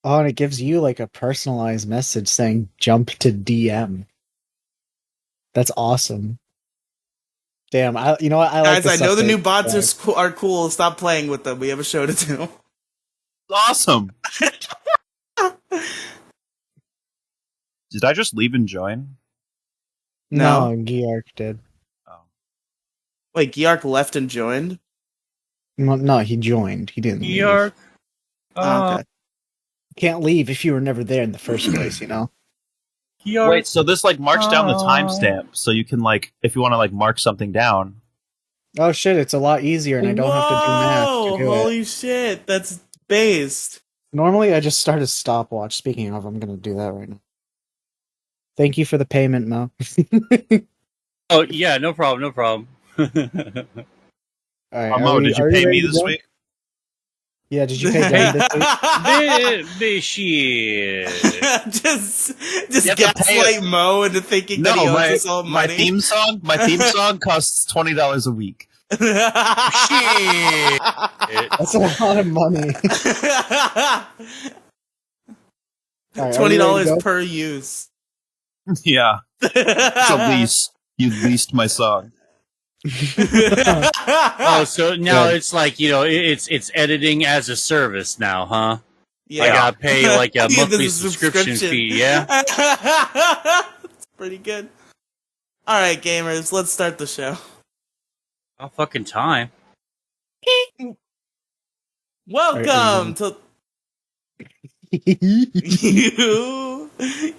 Oh, and it gives you like a personalized message saying jump to DM. That's awesome. Damn, you know what? I like Guys, I this know the update. new bots are cool. Stop playing with them. We have a show to do. Awesome. Did I just leave and join? No, Geark did. Oh. Wait, Geark left and joined? No, he joined. He didn't leave. Geark. Okay. Can't leave if you were never there in the first place, you know? Geark. Wait, so this like marks down the timestamp, so you can like, if you want to like mark something down. Oh shit, it's a lot easier and I don't have to do math to do Holy it. shit, that's based. Normally I just start a stopwatch. Speaking of, I'm gonna do that right now. Thank you for the payment, Mo. Oh yeah, no problem, no problem. Alright, Mo, did you pay me this week? Yeah, did you pay Demi this week? This shit. just gaslight Mo into thinking that he owes us all my money. theme song costs $20 a week. Shit. That's a lot of money. Alright, $20 per use. Yeah, it's a lease. You leased my song. Oh, so now it's like, it's editing as a service now, huh? Yeah. I gotta pay like a Yeah, monthly this is subscription fee, yeah? It's pretty good. Alright, gamers, let's start the show. Oh, fucking time. Welcome to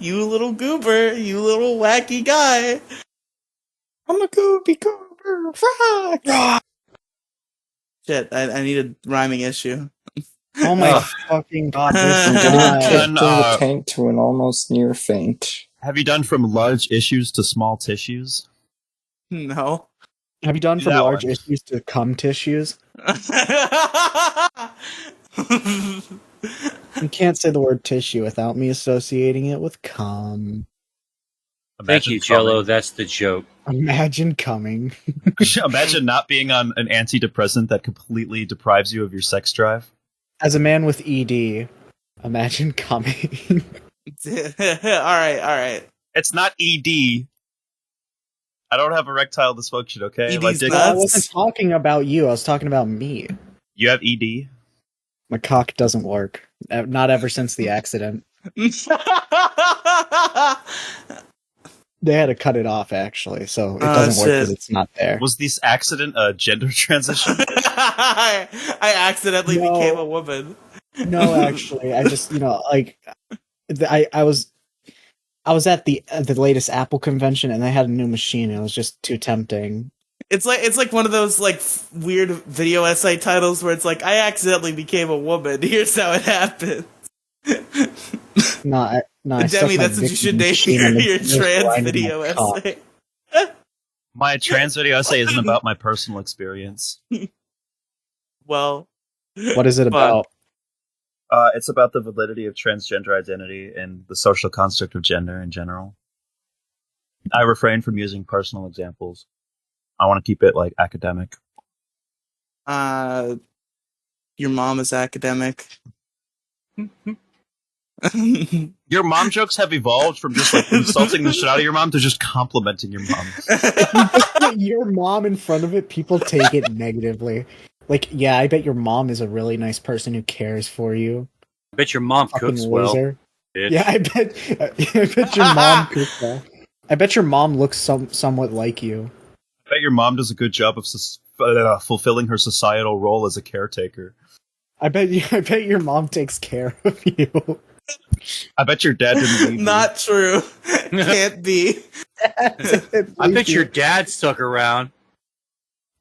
you little goober, you little wacky guy. I'm a goopy goober. Fuck! Shit, I need a rhyming issue. Oh my fucking god, this From guy. getting kicked in the tank to an almost near faint. Have you done from large issues to small tissues? No. Have you done from That large one. issues to cum tissues? You can't say the word tissue without me associating it with cum. Thank you, Jello. That's the joke. Imagine coming. Imagine not being on an antidepressant that completely deprives you of your sex drive. As a man with ED, imagine coming. Alright. It's not ED. I don't have erectile dysfunction, okay? ED's My dick- nuts. I wasn't talking about you, I was talking about me. You have ED? My cock doesn't work. Not ever since the accident. They had to cut it off, actually, so it doesn't work because it's not there. Was this accident a gender transition? I accidentally became a woman. No, actually, I just, I was at the latest Apple convention and they had a new machine and it was just too tempting. It's like one of those like weird video essay titles where it's like, I accidentally became a woman. Here's how it happened. No, Demi, that's what you should name your trans video essay. My trans video essay isn't about my personal experience. Well, what is it about? It's about the validity of transgender identity and the social construct of gender in general. I refrain from using personal examples. I want to keep it like academic. Your mom is academic. Your mom jokes have evolved from just like insulting the shit out of your mom to just complimenting your mom. If you just put your mom in front of it, people take it negatively. Like, yeah, I bet your mom is a really nice person who cares for you. I bet your mom Fucking cooks loser. well. Yeah, I bet your mom cooks well. I bet your mom looks somewhat like you. I bet your mom does a good job of fulfilling her societal role as a caretaker. I bet your mom takes care of you. I bet your dad didn't leave Not true. Can't be. I bet your dad stuck around.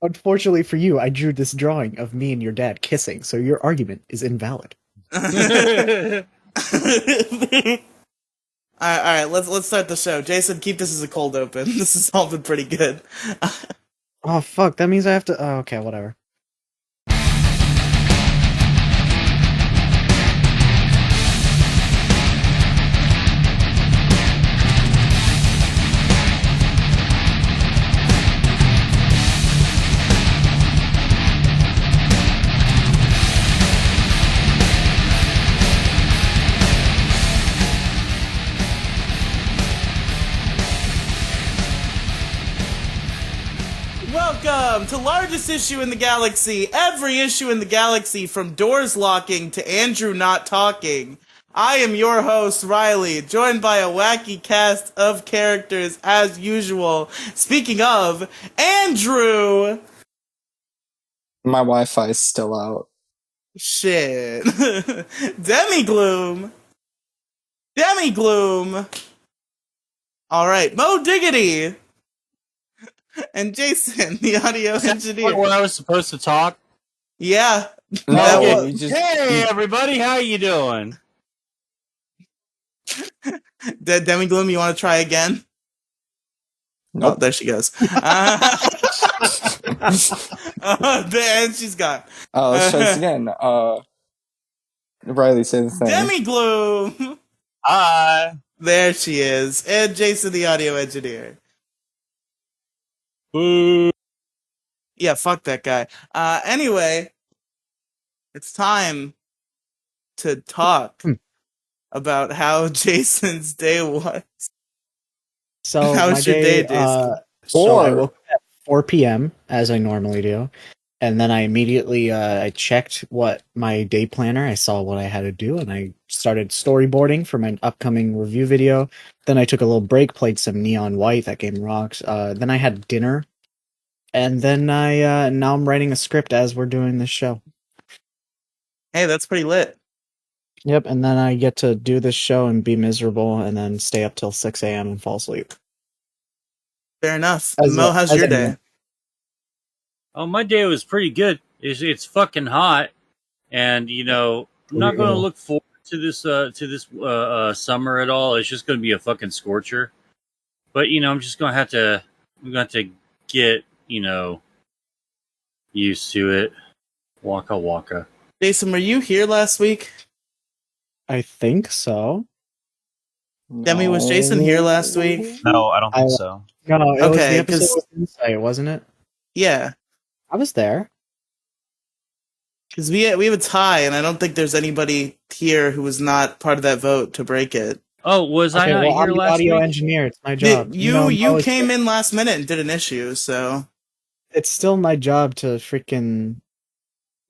Unfortunately for you, I drew this drawing of me and your dad kissing, so your argument is invalid. Alright, let's start the show. Jason, keep this as a cold open. This has all been pretty good. Oh fuck, that means I have to okay, whatever. welcome to Largest Issue in the Galaxy, every issue in the galaxy from doors locking to Andrew not talking. I am your host, Riely, joined by a wacky cast of characters as usual. Speaking of, Andrew! My Wi-Fi is still out. Shit. Demi Gloom! Demi Gloom! Alright, Mo Diggity! And Jason, the audio engineer. When I was supposed to talk. Yeah. No, Okay. we just Hey, everybody, how you doing? Demi Gloom, you want to try again? Oh, nope. there she goes. And she's gone. Let's try this again. Riley, say the thing. Demi Gloom! Hi. There she is. And Jason, the audio engineer. Boo. Yeah, fuck that guy. Anyway, it's time to talk about how Jason's day was. So How my was your day, Jason? So I 4. woke up at 4 p.m. as I normally do, and then I immediately I checked what my day planner. I saw what I had to do, and I started storyboarding for my upcoming review video. Then I took a little break, played some Neon White. That game rocks. Then I had dinner, and then I now I'm writing a script as we're doing this show. Hey, that's pretty lit. Yep, and then I get to do this show and be miserable, and then stay up till 6 a.m. and fall asleep. Fair enough. As Mo, a- how's as your a- day? Oh, my day was pretty good. It's fucking hot, and I'm not going to look forward to this summer at all. It's just going to be a fucking scorcher. But I'm just going to have to get used to it. Waka waka. Jason, were you here last week? I think so. Demi, was Jason here last week? No, I don't think so. No, it was the Okay, episode 'cause- with Insight, wasn't it? Yeah. I was there. Because we have a tie, and I don't think there's anybody here who was not part of that vote to break it. Oh, was I Okay, not well, here I'm the last audio week? engineer. It's my job. You came in last minute and did an issue, so... It's still my job to freaking.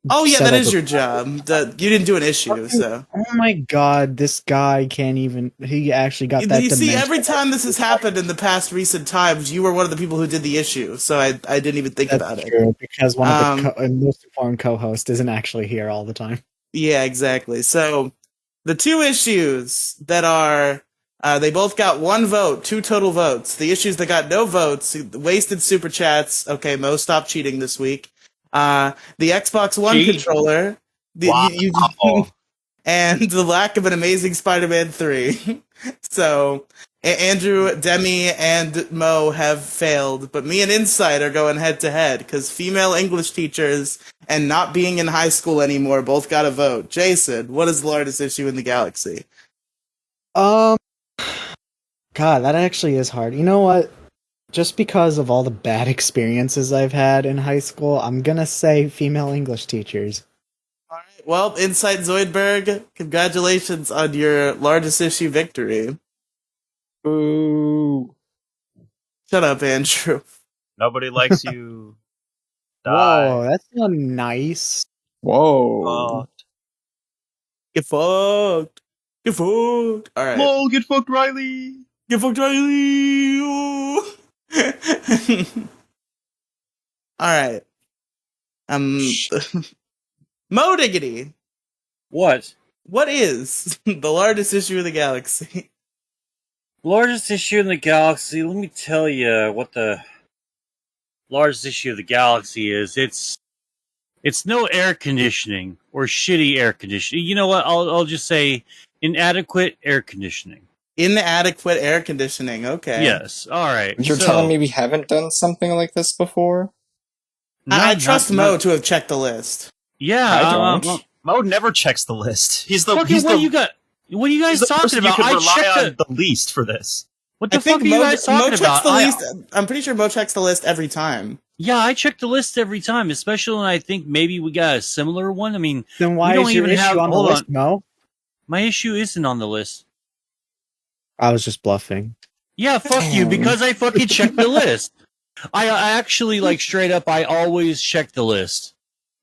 Oh yeah, set that up is a- your job. You didn't do an issue, so... Oh my god, this guy can't even. He actually got that. You see, dementia. every time this has happened in the past recent times, you were one of the people who did the issue, so I didn't even think That's about it. true, because one of the Um, most important co-hosts isn't actually here all the time. Yeah, exactly. So, the two issues that are... they both got one vote, 2 total votes. The issues that got no votes, wasted super chats. Okay, Mo, stop cheating this week. The Xbox One Cheat? controller. Wow. And the lack of an Amazing Spider-Man 3. So, Andrew, Demi, and Mo have failed, but me and Insight are going head-to-head, because female English teachers and not being in high school anymore both got a vote. Jason, what is the largest issue in the galaxy? God, that actually is hard. You know what? Just because of all the bad experiences I've had in high school, I'm gonna say female English teachers. All right. Well, Insight Zoidberg, congratulations on your largest issue victory. Boo. Shut up, Andrew. Nobody likes you. Whoa, Die. that's not nice. Whoa. Get fucked. Get fucked. All right. Lol, get fucked, Riley. Get fucked, Riley. Ooh. All right. Mo Diggity, What? what is the largest issue of the galaxy? Largest issue in the galaxy. Let me tell you what the largest issue of the galaxy is. It's no air conditioning or shitty air conditioning. You know what? I'll just say inadequate air conditioning. Inadequate air conditioning. Okay. Yes. All right. You're So, telling me we haven't done something like this before? I not- trust not- Mo not- to have checked the list. Yeah. I don't. Mo never checks the list. He's the Fucking he's what the, you got? What are you he's guys the talking person you about? can I rely checked on the least for this. What the I fuck think are you guys talking checks about? the list. I'm pretty sure Mo checks the list every time. Yeah, I check the list every time, especially when I think maybe we got a similar one. I mean, Then why don't is your even issue have- on the hold list, Mo? my issue isn't on the list. I was just bluffing. Yeah, fuck you, Damn. because I fucking checked the list. I actually like straight up. I always check the list,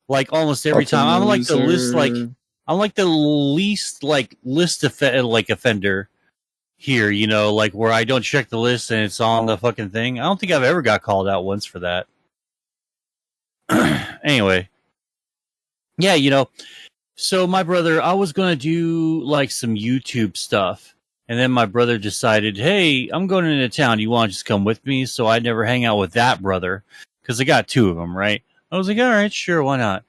like almost every Fucking time. I'm like the list, like loser. I'm like the least like like offender here. You know, like where I don't check the list and it's on the fucking thing. I don't think I've ever got called out once for that. Anyway, yeah, you know. So my brother, I was gonna do like some YouTube stuff, and then my brother decided, hey, I'm going into town. You want to just come with me? So I never hang out with that brother because I got two of them, right? I was like, all right, sure, why not?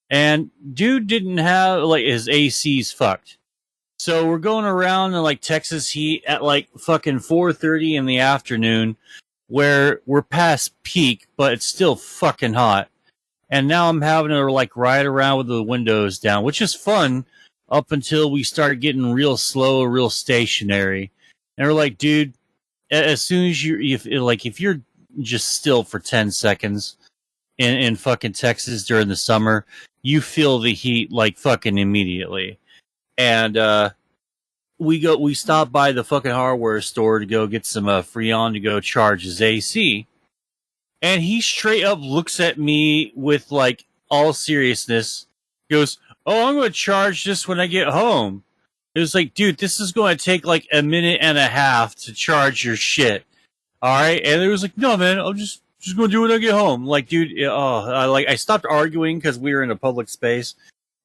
And dude didn't have like his AC's fucked. So we're going around in like Texas heat at like fucking 4:30 in the afternoon, where we're past peak, but it's still fucking hot. And now I'm having to like ride around with the windows down, which is fun up until we start getting real slow, real stationary. And we're like, dude, as soon as if you're just still for 10 seconds in fucking Texas during the summer, you feel the heat like fucking immediately. And we stop by the fucking hardware store to go get some Freon to go charge his AC. And he straight up looks at me with like all seriousness, goes, "Oh, I'm going to charge this when I get home." It was like, dude, this is going to take like a minute and a half to charge your shit. All right. And it was like, no, man, I'm just going to do it when I get home. Like, dude, I stopped arguing because we were in a public space,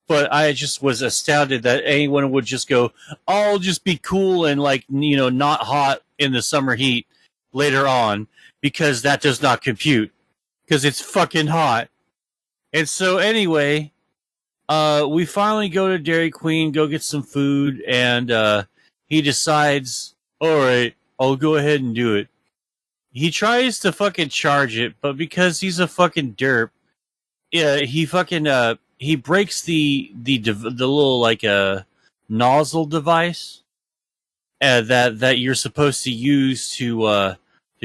but I just was astounded that anyone would just go, I'll just be cool and like, you know, not hot in the summer heat later on, because that does not compute because it's fucking hot. And so anyway, we finally go to Dairy Queen, go get some food, and he decides, all right, I'll go ahead and do it. He tries to fucking charge it, but because he's a fucking derp, he breaks the little like nozzle device that you're supposed to use to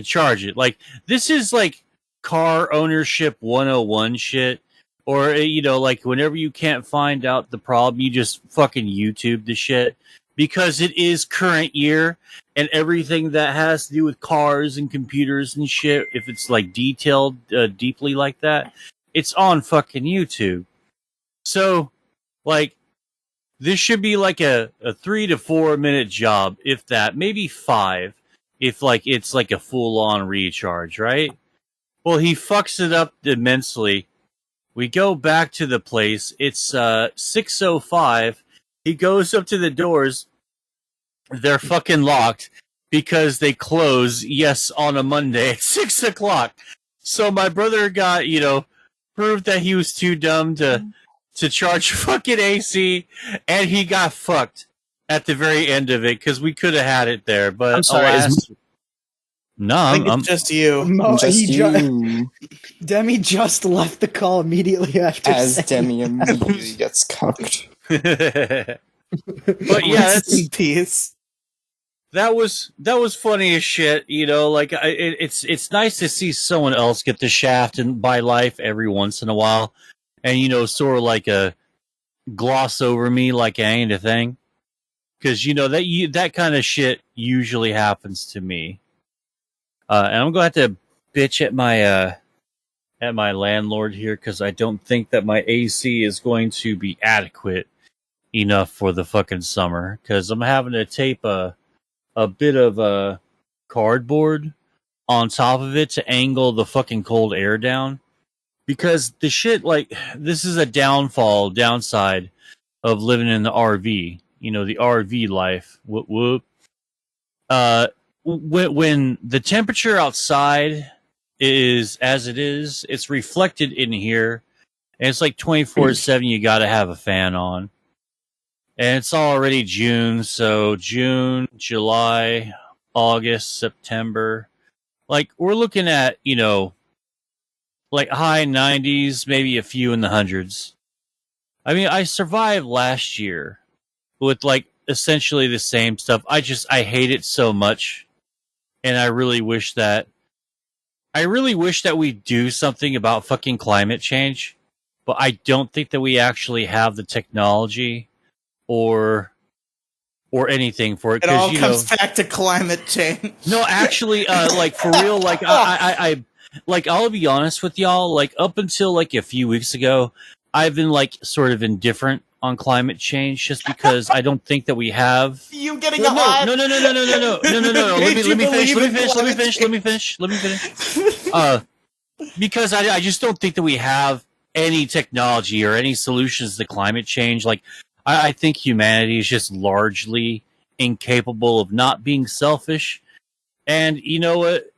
charge it. Like, this is like car ownership 101 shit. Or, you know, like whenever you can't find out the problem, you just fucking YouTube the shit. Because it is current year, and everything that has to do with cars and computers and shit, if it's like detailed deeply like that, it's on fucking YouTube. So, like, this should be like a 3 to 4 minute job, if that, maybe 5, if like it's like a full on recharge, right? Well, he fucks it up immensely. We go back to the place. It's 6:05. He goes up to the doors. They're fucking locked because they close, yes, on a Monday at 6 o'clock. So my brother got, you know, proved that he was too dumb to charge fucking AC, and he got fucked at the very end of it because we could have had it there. But I'm sorry, alas, no, I think I'm it's just you. Just you. Demi just left the call immediately after As saying Demi immediately gets cucked. but yeah, Rest in peace. that was funny as shit. You know, like it's nice to see someone else get the shaft and by life every once in a while, and you know, sort of like a gloss over me like I ain't a thing, because you know that kind of shit usually happens to me. And I'm gonna have to bitch at my landlord here because I don't think that my AC is going to be adequate enough for the fucking summer, because I'm having to tape a bit of a cardboard on top of it to angle the fucking cold air down, because the shit, like, this is a downside of living in the RV, you know, the RV life. Whoop whoop. Uh, when the temperature outside is as it is, it's reflected in here, and it's like 24/7. You got to have a fan on, and it's already June, so June, July, August, September. Like, we're looking at, you know, like high 90s, maybe a few in the hundreds. I mean, I survived last year with like essentially the same stuff. I hate it so much, and I really wish that we do something about fucking climate change, but I don't think that we actually have the technology or anything for it, It all because you comes know. back to climate change. No, actually, like for real, like like I'll be honest with y'all, like up until like a few weeks ago, I've been like sort of indifferent on climate change just because I don't think that we have. You getting No, no, hot? no, no, no, no, no, no, no, no, no, no. Made you Let me finish. believe Let in me finish. Let me climate finish. Let me change. finish. Let me finish. Because I just don't think that we have any technology or any solutions to climate change. Like, I think humanity is just largely incapable of not being selfish. And you know what?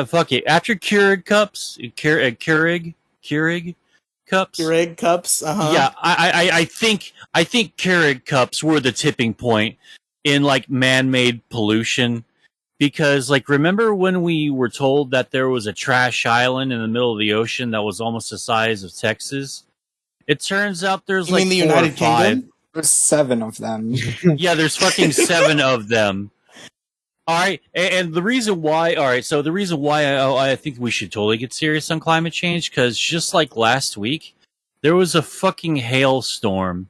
Fuck it. After Keurig cups. Keurig cups. Yeah, I think Keurig cups were the tipping point in like man-made pollution because like remember when we were told that there was a trash island in the middle of the ocean that was almost the size of Texas? It turns out there's You like mean the 4 or United 5. Kingdom? There's 7 of them. Yeah, there's fucking 7 of them. All right, and the reason why, all right, so the reason why I think we should totally get serious on climate change, because just like last week, there was a fucking hailstorm,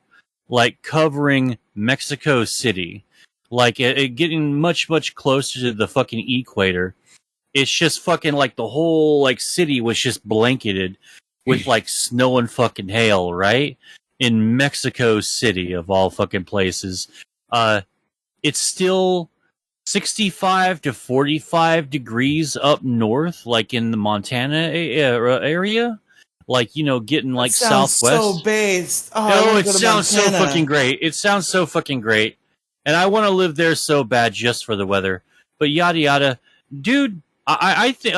like covering Mexico City, like it getting much, much closer to the fucking equator. It's just fucking like the whole like city was just blanketed with like snow and fucking hail, right? In Mexico City, of all fucking places. It's still 65 to 45 degrees up north, like in the Montana area. Like, you know, getting That like sounds so southwest. based. Oh, I Oh, want to it go to sounds so Montana. fucking great. It sounds so fucking great. And I want to live there so bad just for the weather. But yada yada. Dude, I think,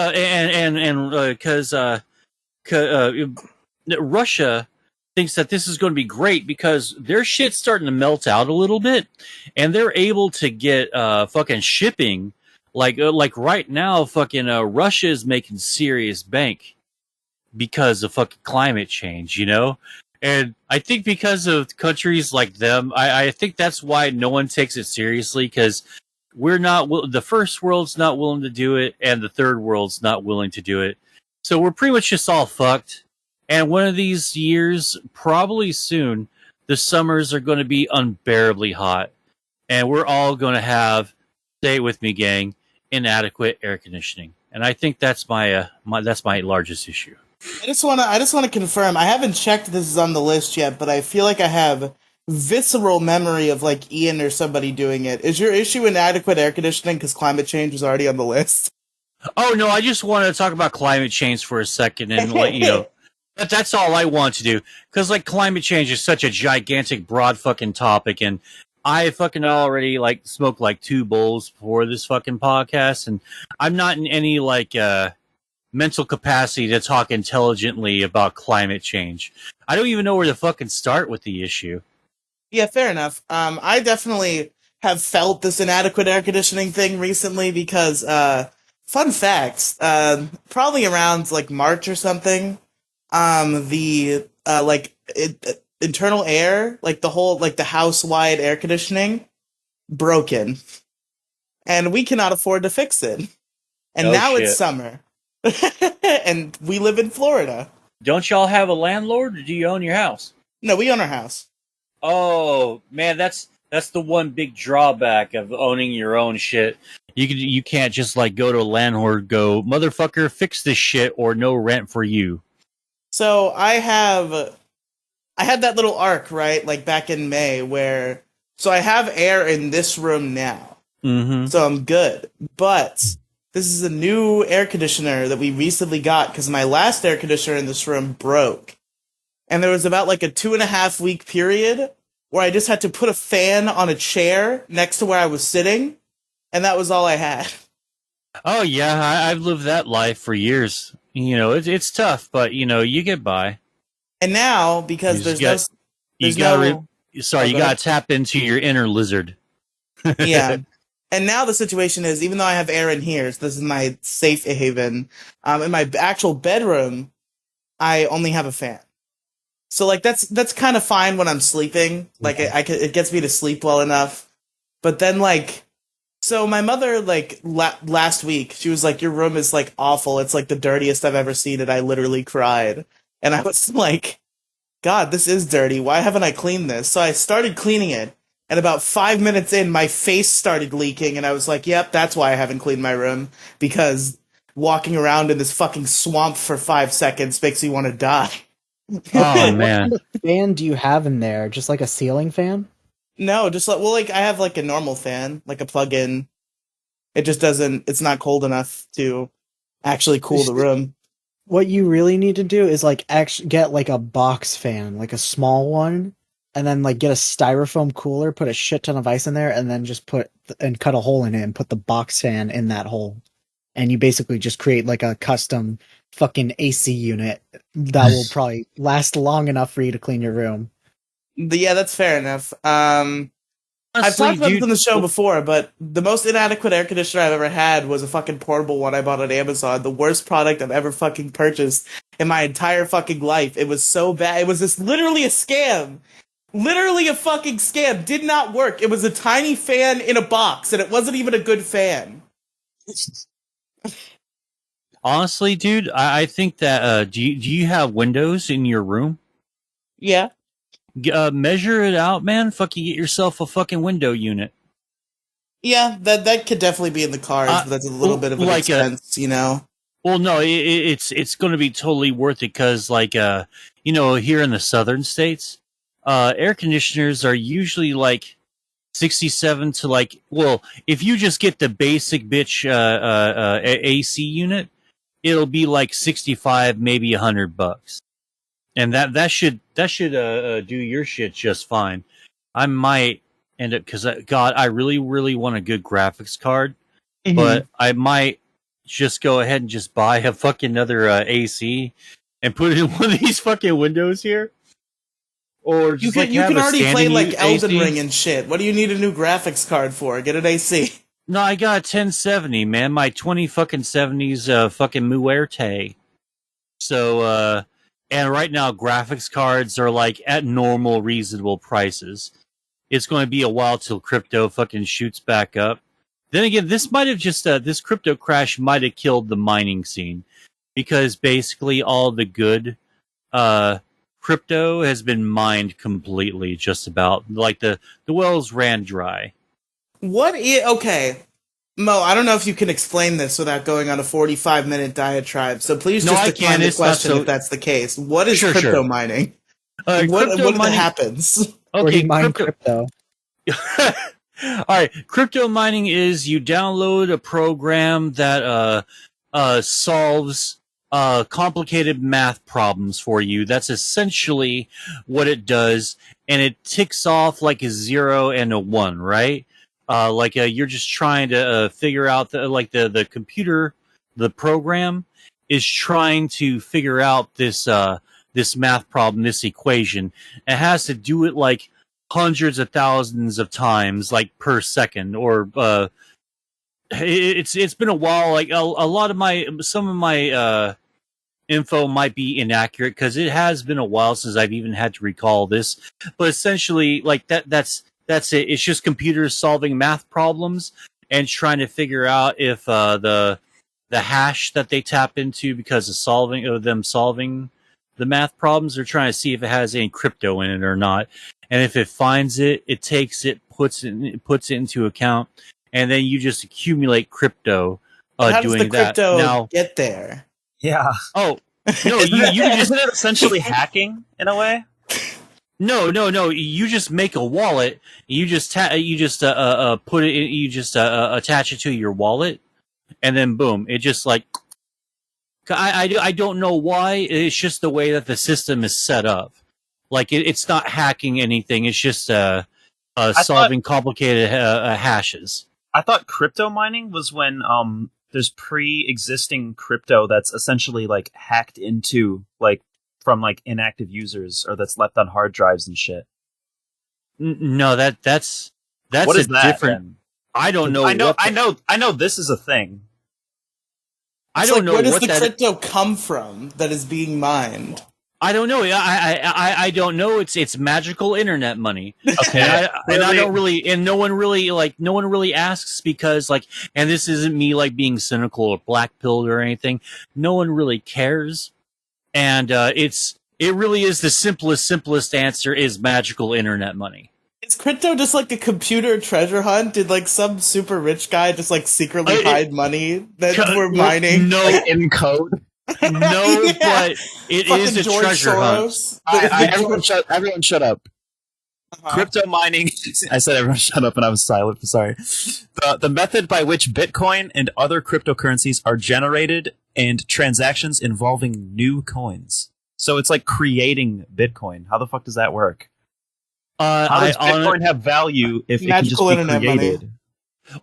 because Russia thinks that this is going to be great because their shit's starting to melt out a little bit, and they're able to get fucking shipping. Like right now, fucking Russia is making serious bank because of fucking climate change, you know. And I think because of countries like them, I think that's why no one takes it seriously because we're not the first world's not willing to do it, and the third world's not willing to do it. So we're pretty much just all fucked. And one of these years, probably soon, the summers are going to be unbearably hot, and we're all going to have, say it with me, gang, inadequate air conditioning. And I think that's that's my largest issue. I just wanna confirm. I haven't checked if this is on the list yet, but I feel like I have visceral memory of like Ian or somebody doing it. Is your issue inadequate air conditioning because climate change was already on the list? Oh no, I just wanted to talk about climate change for a second and let you know. That's all I want to do because like climate change is such a gigantic, broad fucking topic, and I fucking already like smoked like 2 bowls before this fucking podcast, and I'm not in any like mental capacity to talk intelligently about climate change. I don't even know where to fucking start with the issue. Yeah, fair enough. I definitely have felt this inadequate air conditioning thing recently because, fun facts, probably around like March or something, the, internal air, like the whole, like the house-wide air conditioning, broken. And we cannot afford to fix it. And Oh now it's shit! summer. And we live in Florida. Don't y'all have a landlord, or do you own your house? No, we own our house. Oh man, that's the one big drawback of owning your own shit. You can't just like go to a landlord, go motherfucker, fix this shit, or no rent for you. So I had that little arc, right? Like back in May where so I have air in this room now. Mm-hmm. So I'm good. But this is a new air conditioner that we recently got because my last air conditioner in this room broke. And there was about like a 2.5 week period where I just had to put a fan on a chair next to where I was sitting, and that was all I had. Oh yeah, I've lived that life for years. You know, it's tough, but you know, you get by. And now, You because just there's no, got you there's got no, sorry, oh, you go got ahead. to tap into your inner lizard. Yeah. And now the situation is, even though I have air in here, so this is my safe haven, in my actual bedroom, I only have a fan. So like that's kind of fine when I'm sleeping. Like it gets me to sleep well enough. But then like, so my mother like last week she was like, "Your room is like awful. It's like the dirtiest I've ever seen it." I literally cried, and I was like, "God, this is dirty. Why haven't I cleaned this?" So I started cleaning it, and about 5 minutes in, my face started leaking, and I was like, "Yep, that's why I haven't cleaned my room because." walking around in this fucking swamp for 5 seconds makes me want to die. Oh man. What fan do you have in there? Just like a ceiling fan? No, just like I have like a normal fan, like a plug-in. It just doesn't. It's not cold enough to actually cool the room. What you really need to do is like actually get like a box fan, like a small one, and then like get a styrofoam cooler, put a shit ton of ice in there, and then just cut a hole in it and put the box fan in that hole. And you basically just create like a custom fucking AC unit that will probably last long enough for you to clean your room. Yeah, that's fair enough. I've Honestly, talked about this dude, on the show before, but the most inadequate air conditioner I've ever had was a fucking portable one I bought on Amazon. The worst product I've ever fucking purchased in my entire fucking life. It was so bad. It was literally a scam. Literally a fucking scam. Did not work. It was a tiny fan in a box, and it wasn't even a good fan. honestly, dude, I think that do you have windows in your room? Yeah. Measure it out, man. Fucking get yourself a fucking window unit. Yeah, that could definitely be in the cards, but that's a little bit of an like expense, you know? Well, no, it's going to be totally worth it because, like, you know, here in the southern states, air conditioners are usually like 67 to like, well, if you just get the basic bitch AC unit, it'll be like 65, maybe $100, and that should do your shit just fine. I might end up because God, I really want a good graphics card, but I might just go ahead and just buy a fucking another AC and put it in one of these fucking windows here. Or just You have can a already play standing like Elden AC. Ring and shit. What do you need a new graphics card for? Get an AC. No, I got a 1070, man. My 20 fucking 70s fucking Muerte. So and right now graphics cards are like at normal reasonable prices. It's going to be a while till crypto fucking shoots back up. Then again, this might have just this crypto crash might have killed the mining scene because basically all the good crypto has been mined completely. Just about like the wells ran dry. Okay, Mo, I don't know if you can explain this without going on a 45-minute diatribe, so please No, just I decline can. the It's not question so. if that's the case. What is Sure, crypto sure. mining? Crypto What mining happens? Where Okay, you mine crypto. All right, crypto mining is you download a program that solves complicated math problems for you. That's essentially what it does, and it ticks off like a 0 and a 1, right? You're just trying to figure out the computer, the program is trying to figure out this math problem, this equation. It has to do it like hundreds of thousands of times, like per second, or it's been a while. Like a lot of some of my info might be inaccurate because it has been a while since I've even had to recall this. But essentially, like that's it. It's just computers solving math problems and trying to figure out if the hash that they tap into because of them solving the math problems, they're trying to see if it has any crypto in it or not. And if it finds it, it takes it, puts it into account, and then you just accumulate crypto How does doing the that. crypto Now, get there? Yeah. oh no, Isn't you can just isn't it essentially hacking in a way? no. You just make a wallet. You just put it. You just attach it to your wallet, and then boom, it just like. I don't know why. It's just the way that the system is set up. Like it's not hacking anything. It's just solving complicated hashes. I thought crypto mining was when there's pre-existing crypto that's essentially like hacked into like from like inactive users or that's left on hard drives and shit. No, that's What is a that, different. then? I don't know. I know this is a thing. I It's don't like, know where does what the that. crypto come from that is being mined? I don't know. I don't know. It's magical internet money. Okay. And I don't really, and no one really asks because like, and this isn't me like being cynical or black pilled or anything. No one really cares, and it really is the simplest answer is magical internet money. Is crypto just like a computer treasure hunt? Did like some super rich guy just like secretly hide money that we're mining? No, Like in code. no, Yeah. but it is Fucking a George treasure hunt. Soros. The Everyone shut up. uh-huh. Crypto mining. I said everyone shut up and I was silent. Sorry. The method by which Bitcoin and other cryptocurrencies are generated and transactions involving new coins. So it's like creating Bitcoin. How the fuck does that work? How does Bitcoin have value if it can just Magical be internet created? money.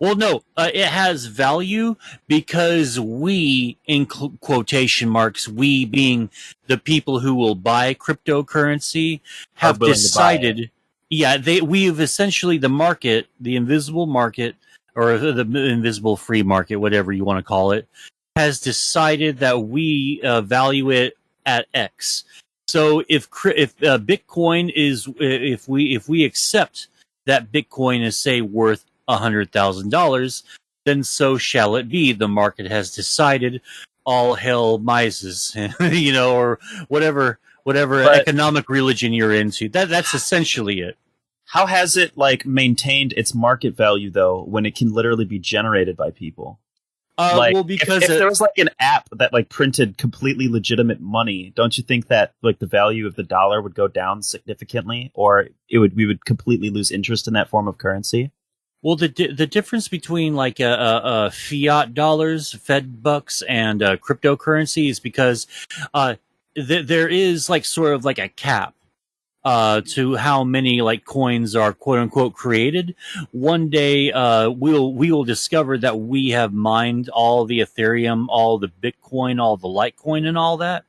Well, no, it has value because we, in quotation marks, we being the people who will buy cryptocurrency, have willing to buy decided. Yeah, we've essentially the market, the invisible market, or the invisible free market, whatever you want to call it, has decided that we value it at X. So if Bitcoin is, if we accept that Bitcoin is say worth $100,000, then so shall it be. The market has decided. All hell Mises, or whatever But economic religion you're into. That's essentially it. how has it like maintained its market value though when it can literally be generated by people? Like, Well, because if there was like an app that like printed completely legitimate money, don't you think that like the value of the dollar would go down significantly, or we would completely lose interest in that form of currency? well, the difference between like fiat dollars, Fed bucks, and cryptocurrency is because there is like sort of like a cap to how many like coins are quote unquote created. One day, we will discover that we have mined all the Ethereum, all the Bitcoin, all the Litecoin, and all that,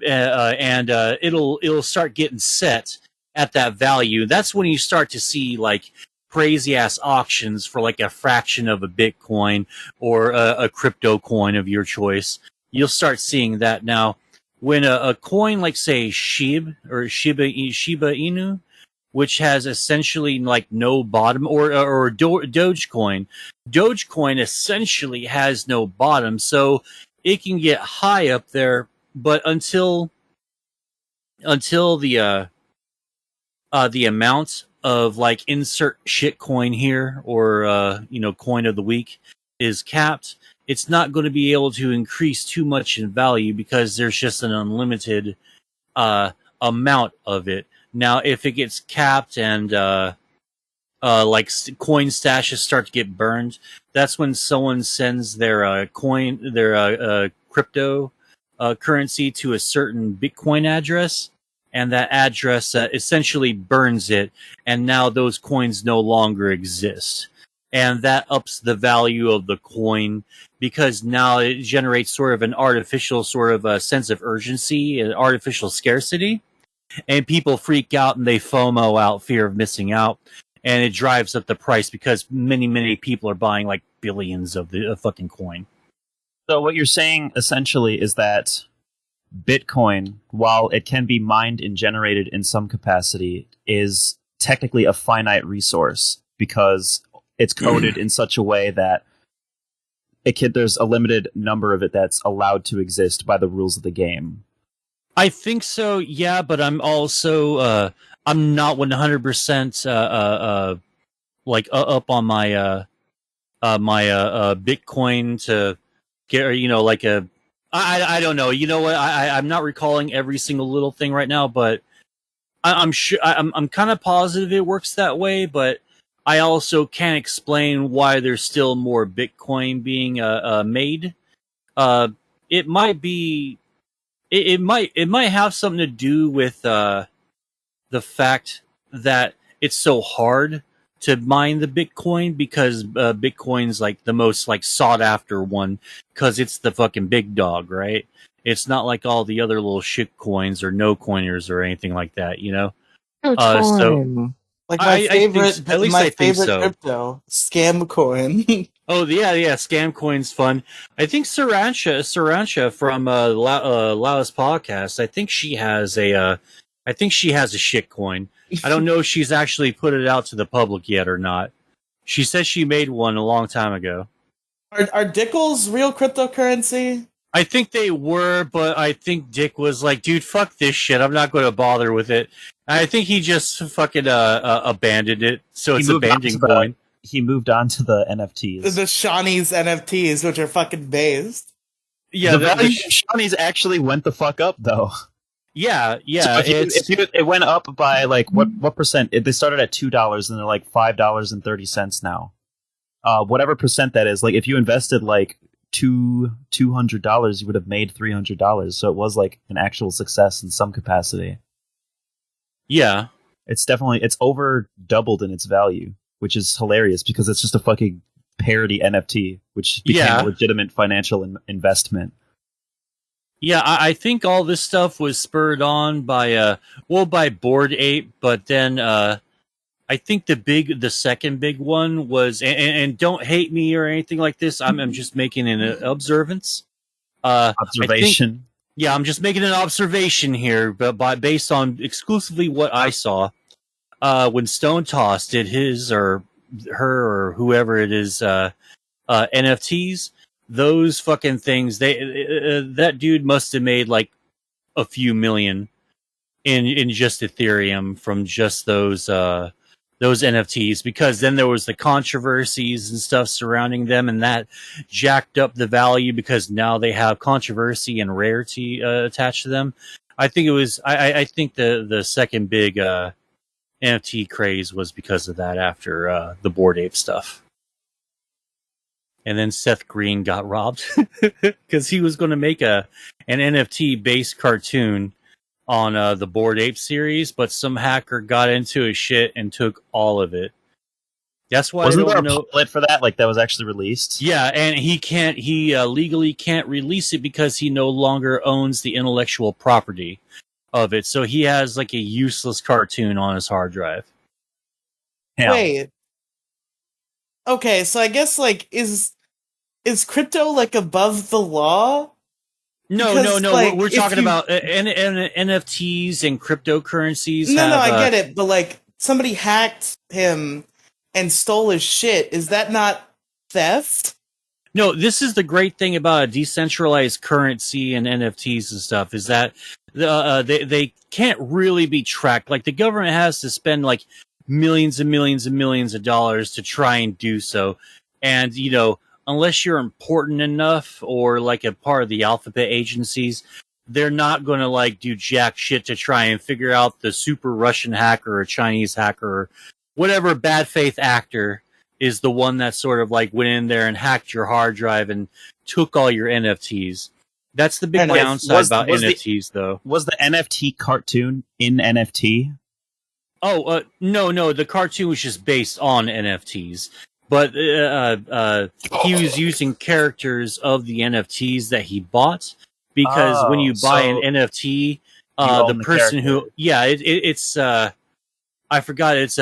and it'll start getting set at that value. That's when you start to see like crazy ass auctions for like a fraction of a Bitcoin or a crypto coin of your choice. You'll start seeing that now. When a coin like say Shiba Inu, which has essentially like no bottom, or Dogecoin, Dogecoin essentially has no bottom, so it can get high up there, but until the amount of like insert shit coin here, or coin of the week is capped, it's not going to be able to increase too much in value because there's just an unlimited amount of it. Now, if it gets capped and coin stashes start to get burned, that's when someone sends their crypto currency to a certain Bitcoin address, and that address essentially burns it, and now those coins no longer exist. And that ups the value of the coin because now it generates sort of an artificial sort of a sense of urgency, an artificial scarcity, and people freak out and they FOMO out, fear of missing out, and it drives up the price because many people are buying like billions of the fucking coin. So what you're saying essentially is that Bitcoin, while it can be mined and generated in some capacity, is technically a finite resource because it's coded in such a way that there's a limited number of it that's allowed to exist by the rules of the game. I think so, yeah, but I'm also I'm not 100% up on my Bitcoin to get, like a I don't know. You know what? I'm not recalling every single little thing right now, but I'm sure I'm kind of positive it works that way. But I also can't explain why there's still more Bitcoin being made. It might be. It might have something to do with the fact that it's so hard to mine the Bitcoin because Bitcoin's like the most like sought after one because it's the fucking big dog, right? It's not like all the other little shit coins or no coiners or anything like that, So Like my favorite, at least my I think favorite so. crypto scam coin. Oh yeah, Scam Coin's fun. I think Sarancha from Laos podcast. I think she has a shit coin. I don't know if she's actually put it out to the public yet or not. She says she made one a long time ago. Are Dickles real cryptocurrency? I think they were, but I think Dick was like, dude, fuck this shit. I'm not going to bother with it. I think he just fucking abandoned it, so He it's a moved on to banding the- coin. He moved on to the NFTs. The Shawnee's NFTs, which are fucking based. Yeah, the value of Shawnees actually went the fuck up, though. yeah. So it went up by like what percent? They started at $2 and they're like $5.30 now. Whatever percent that is, like if you invested like $200, you would have made $300. So it was like an actual success in some capacity. Yeah. It's over doubled in its value, which is hilarious because it's just a fucking parody NFT, which became a legitimate financial investment. Yeah, I think all this stuff was spurred on by by Bored Ape, but then I think the second big one was, and don't hate me or anything like this. I'm just making an observance. Observation. I'm just making an observation here, but based on exclusively what I saw. When Stone Toss did his or her or whoever it is NFTs, those fucking things, that dude must have made like a few million in just Ethereum from just those NFTs, because then there was the controversies and stuff surrounding them, and that jacked up the value because now they have controversy and rarity attached to them. I think it was I think the second big NFT craze was because of that after the Bored Ape stuff. And then Seth Green got robbed because he was going to make an NFT based cartoon on the Bored Ape series, but some hacker got into his shit and took all of it. That's why Wasn't I don't there a know. pilot for that? Like that was actually released? Yeah, and he legally can't release it because he no longer owns the intellectual property of it. So he has like a useless cartoon on his hard drive. Hell. Wait. Okay, so I guess like is crypto like above the law? No, Because, like, we're if talking you- about NFTs and cryptocurrencies. No, have, I get it, but like somebody hacked him and stole his shit. Is that not theft? No, this is the great thing about a decentralized currency and NFTs and stuff is that they can't really be tracked. Like the government has to spend like millions and millions and millions of dollars to try and do so. And, unless you're important enough or like a part of the alphabet agencies, they're not going to like do jack shit to try and figure out the super Russian hacker or Chinese hacker or whatever bad faith actor is the one that sort of like went in there and hacked your hard drive and took all your NFTs. That's the big And downside about NFTs, though. Was the NFT cartoon in NFT? Oh, no, the cartoon was just based on NFTs. But he was using characters of the NFTs that he bought, because when you buy an NFT, the person who... Yeah, it's... I forgot, it's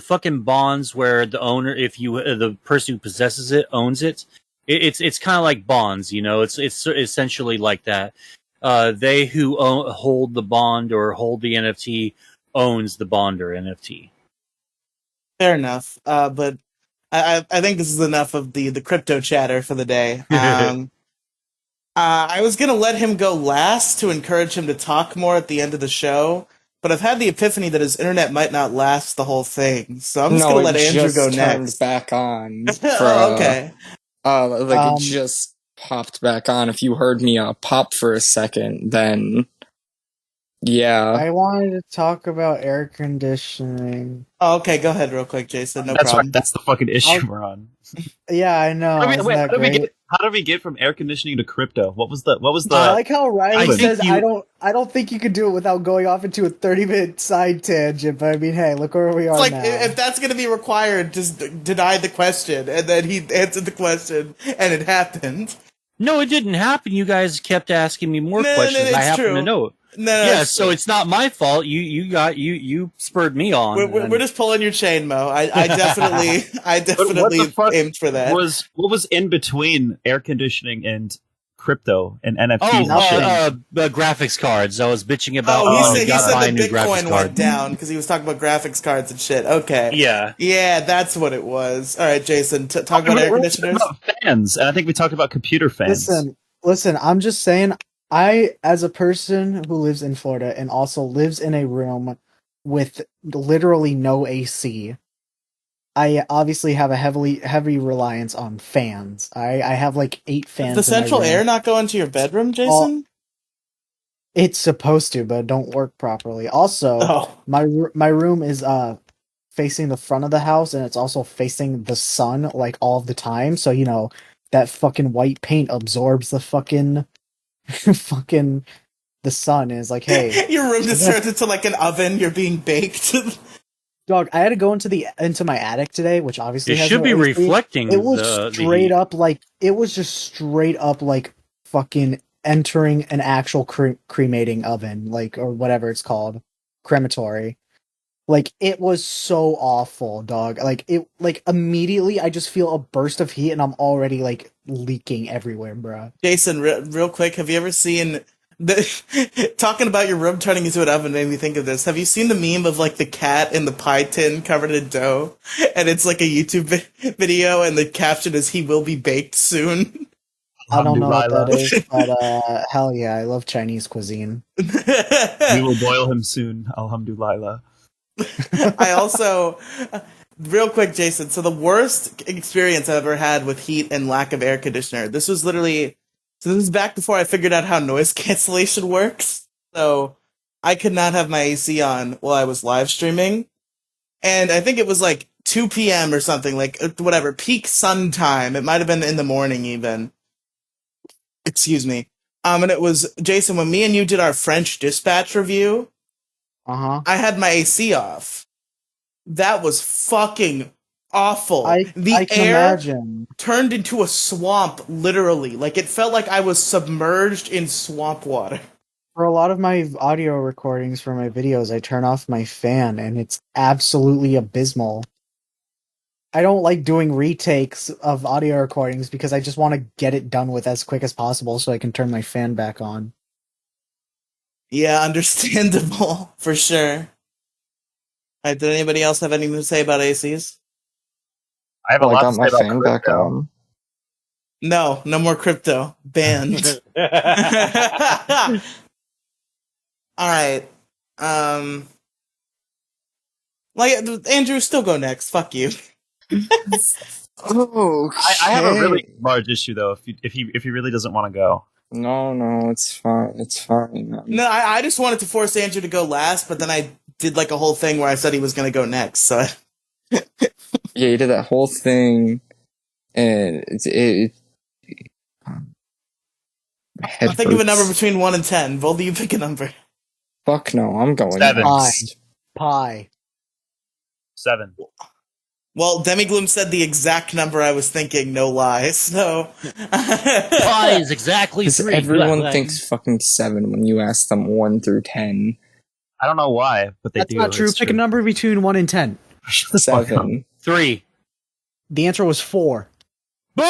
fucking bonds where the owner, if you the person who possesses it owns it. It's kind of like bonds, It's essentially like that. They who hold the bond or hold the NFT owns the bond or NFT. Fair enough. But I think this is enough of the crypto chatter for the day. I was gonna let him go last to encourage him to talk more at the end of the show, but I've had the epiphany that his internet might not last the whole thing, so I'm just gonna let Andrew go next. Back on. Oh, okay. It just popped back on. If you heard me pop for a second, then yeah. I wanted to talk about air conditioning. Oh, okay, go ahead real quick, Jason. No That's problem. right. That's the fucking issue we're on. Yeah, I know. How did we get from air conditioning to crypto? What was the? I like how Riely says think I don't think you could do it without going off into a 30-minute side tangent. But I mean, hey, look where we are It's like, now. if that's going to be required, just deny the question. And then he answered the question, and it happened. No, it didn't happen. You guys kept asking me more questions. it's I happen true. to know. No, So it's not my fault. You spurred me on. We're just pulling your chain, Mo. I definitely aimed for that. What was in between air conditioning and crypto and NFTs? Graphics cards. I was bitching about. He said the Bitcoin went down because he was talking about graphics cards and shit. Okay. Yeah, that's what it was. All right, Jason, talk about air conditioners. About fans, and I think we talked about computer fans. Listen. I'm just saying. I, as a person who lives in Florida and also lives in a room with literally no AC, I obviously have a heavy reliance on fans. I have like 8 Does the fans in my central room. air not go into your bedroom, All Jason? it's supposed to, but it don't work properly. Also, Oh. my room is facing the front of the house, and it's also facing the sun like all of the time. So that fucking white paint absorbs the fucking fucking the sun. And is like, hey, Your room I'm just gonna turns into like an oven. You're being baked. dog. I had to go into my attic today, which It obviously has should no be AC. It reflecting was the straight heat. up like it was just straight up like fucking entering an actual cremating oven, like or whatever it's called, crematory. Like it was so awful, dog. Like immediately I just feel a burst of heat and I'm already like leaking everywhere, bruh. Jason, real quick, have you ever seen the talking about your room turning into an oven made me think of this. Have you seen the meme of like the cat in the pie tin covered in dough, and it's like a YouTube video, and the caption is "He will be baked soon." I don't know what that Alhamdulillah. is, but hell yeah, I love Chinese cuisine. We will boil him soon. Alhamdulillah. I also, real quick, Jason. So the worst experience I've ever had with heat and lack of air conditioner. This was literally. So this is back before I figured out how noise cancellation works. So I could not have my AC on while I was live streaming, and I think it was like 2 p.m. or something, like whatever peak sun time. It might have been in the morning even. Excuse me. And it was Jason when me and you did our French Dispatch review. Uh-huh. I had my AC off. That was fucking awful. I The can air imagine. turned into a swamp, literally. Like, it felt like I was submerged in swamp water. For a lot of my audio recordings for my videos, I turn off my fan and it's absolutely abysmal. I don't like doing retakes of audio recordings because I just want to get it done with as quick as possible so I can turn my fan back on. Yeah, understandable, for sure. Alright, did anybody else have anything to say about ACs? I have a Well, I lot to got say my about fan back crypto. on. No, no more crypto. Banned. Alright. Like, Andrew, still go next. Fuck you. Oh, I have a really large issue though. If he really doesn't want to go, No, it's fine. It's fine. No, I just wanted to force Andrew to go last, but then I did like a whole thing where I said he was going to go next. So Yeah, you did that whole thing, and my head I'll think of a number hurts. between 1 and 10. Both of you pick a number. Fuck no, I'm going 7. next. Pie. 7. Well, Demigloom said the exact number I was thinking, no lie. So Pi is exactly Because 3. everyone thinks fucking 7 when you ask them 1 through 10. I don't know why, but they That's do. not true. It's Pick a number between 1 and 10. Shut the fuck up. 7. 3. The answer was 4. Boom!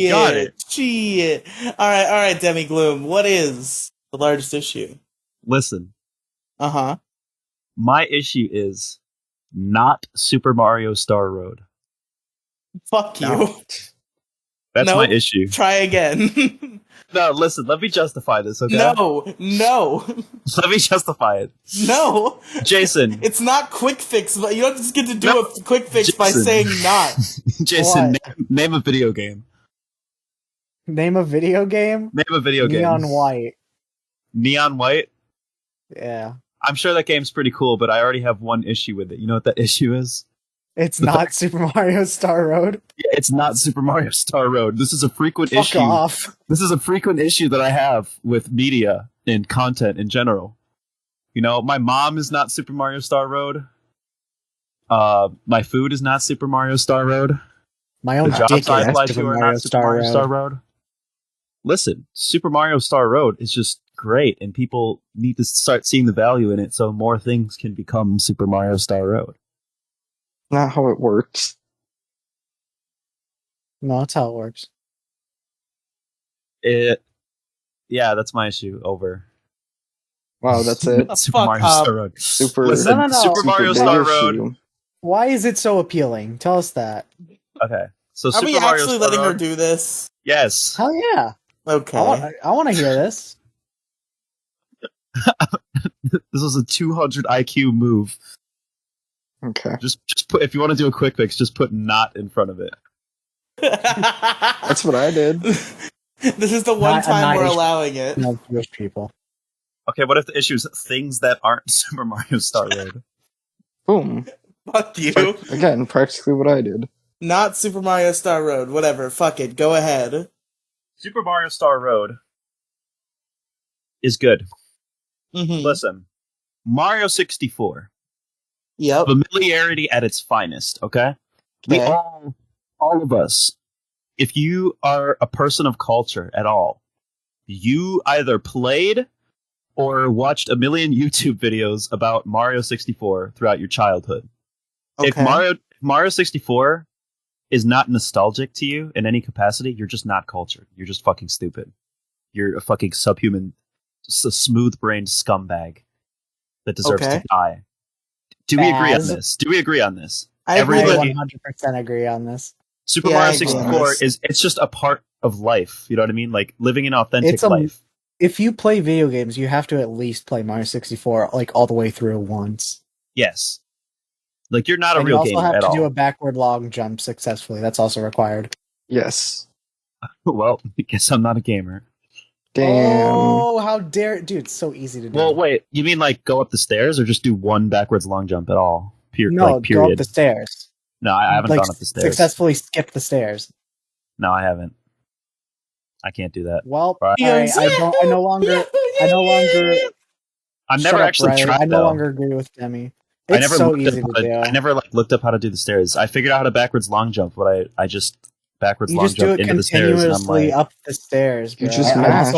Got it. Shit. All right, Demigloom. What is the largest issue? Listen, Uh-huh. my issue is not Super Mario Star Road. Fuck you. No. That's Nope. my issue. Try again. No, listen, let me justify this, okay? No. Let me justify it. No. Jason. It's not quick fix, but you don't just get to do No. a quick fix by Jason. saying not. Jason, What? name a video game. Name a video game? Name a video game. Neon White. Neon White? Yeah. I'm sure that game's pretty cool, but I already have one issue with it. You know what that issue is? It's not Super Mario Star Road. Yeah, it's not Super Mario Star Road. This is a frequent Fuck issue. off. This is a frequent issue that I have with media and content in general. You know, my mom is not Super Mario Star Road. My food is not Super Mario Star Road. My own The jobs dick I is apply Super to are Mario not Super Mario Star Road. Listen, Super Mario Star Road is just great, and people need to start seeing the value in it so more things can become Super Mario Star Road. Not how it works. No, that's how it works. Yeah, that's my issue. Over. Wow, that's it. Super Fuck Mario up. Star Road. Super. Listen, No. Super Mario big Star issue. Road. Why is it so appealing? Tell us that. Okay, so Are Super we Mario actually Star letting Road. her do this? Yes. Hell yeah. Okay. I want to hear this. This was a 200 IQ move. Okay. Just put, if you want to do a quick fix, just put not in front of it. That's what I did. This is the one time we're allowing it. No Jewish people. Okay, what if the issue is things that aren't Super Mario Star Road? Boom. Fuck you. Again, practically what I did. Not Super Mario Star Road. Whatever. Fuck it. Go ahead. Super Mario Star Road is good. Mm-hmm. Listen, Mario 64. Yep. Familiarity at its finest, okay? We all of us, if you are a person of culture at all, you either played or watched a million YouTube videos about Mario 64 throughout your childhood. Okay. If Mario 64 is not nostalgic to you in any capacity, you're just not cultured. You're just fucking stupid. You're a fucking subhuman, just a smooth-brained scumbag that deserves to die. Do we agree on this? Do we agree on this? I 100% agree on this. Super Mario 64 it's just a part of life. You know what I mean? Like living an authentic life. If you play video games, you have to at least play Mario 64 like all the way through once. Yes. Like you're not a real gamer at all. You also have to do a backward long jump successfully. That's also required. Yes. Well, I guess I'm not a gamer. Damn. Oh, how dare... Dude, it's so easy to do. Well, wait. You mean like go up the stairs or just do one backwards long jump at all? No, period. go up the stairs. No, I haven't gone up the stairs. Successfully skip the stairs. No, I haven't. I can't do that. Well, right. I no longer... I've never actually tried, I no longer agree with Demi. It's so easy to do. I never looked up how to do the stairs. I figured out how to backwards long jump, but I just backwards long jump into the stairs. And I'm like, up the stairs. You just mash.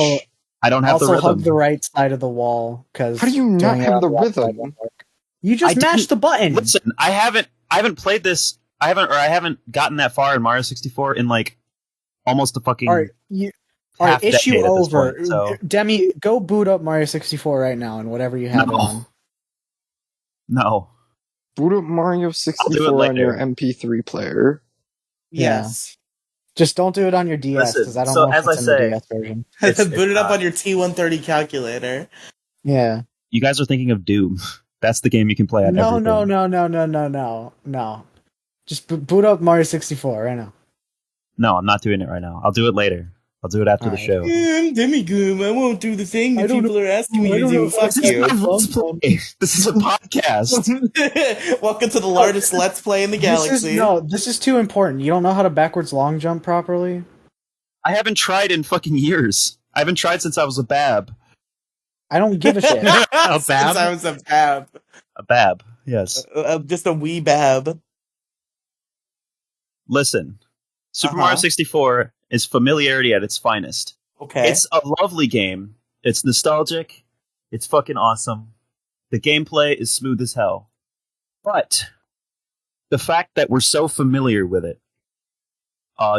I don't have the rhythm. Also hug the right side of the wall. How do you not have the rhythm? You just mash the button. Listen, I haven't played this. I haven't gotten that far in Mario 64 in like almost a fucking. All right, issue over. Point, so. Demi, go boot up Mario 64 right now and whatever you have on. No. Boot up Mario 64 on your MP3 player. Yes. Just don't do it on your DS because I don't know if it's in the DS version. Boot it up on your T130 calculator. Yeah. You guys are thinking of Doom. That's the game you can play on everything. No. Just boot up Mario 64 right now. No, I'm not doing it right now. I'll do it later. I'll do it after the show. I'm Demi-Goom. I won't do the thing that people are asking me to do. Fuck you. This is a podcast. Welcome to the largest Let's Play in the galaxy. This is too important. You don't know how to backwards long jump properly? I haven't tried in fucking years. I haven't tried since I was a bab. I don't give a shit. A bab? Since I was a bab. A bab, yes. Just a wee bab. Listen, Super Mario 64 is familiarity at its finest. Okay. It's a lovely game. It's nostalgic. It's fucking awesome. The gameplay is smooth as hell. But the fact that we're so familiar with it,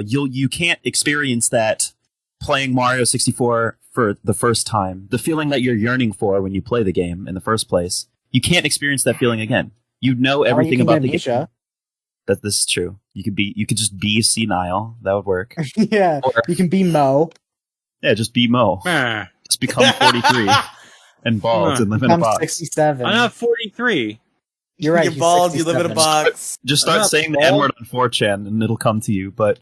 you can't experience that playing Mario 64 for the first time. The feeling that you're yearning for when you play the game in the first place. You can't experience that feeling again. You know everything about the game. This is true. You could just be senile. That would work. Yeah. Or, you can be Mo. Yeah, just be Mo. Just become 43 and bald and live in a box. 67. I'm not 43. You're right. You're bald. 67. You live in a box. Just start saying the N-word on 4chan and it'll come to you. But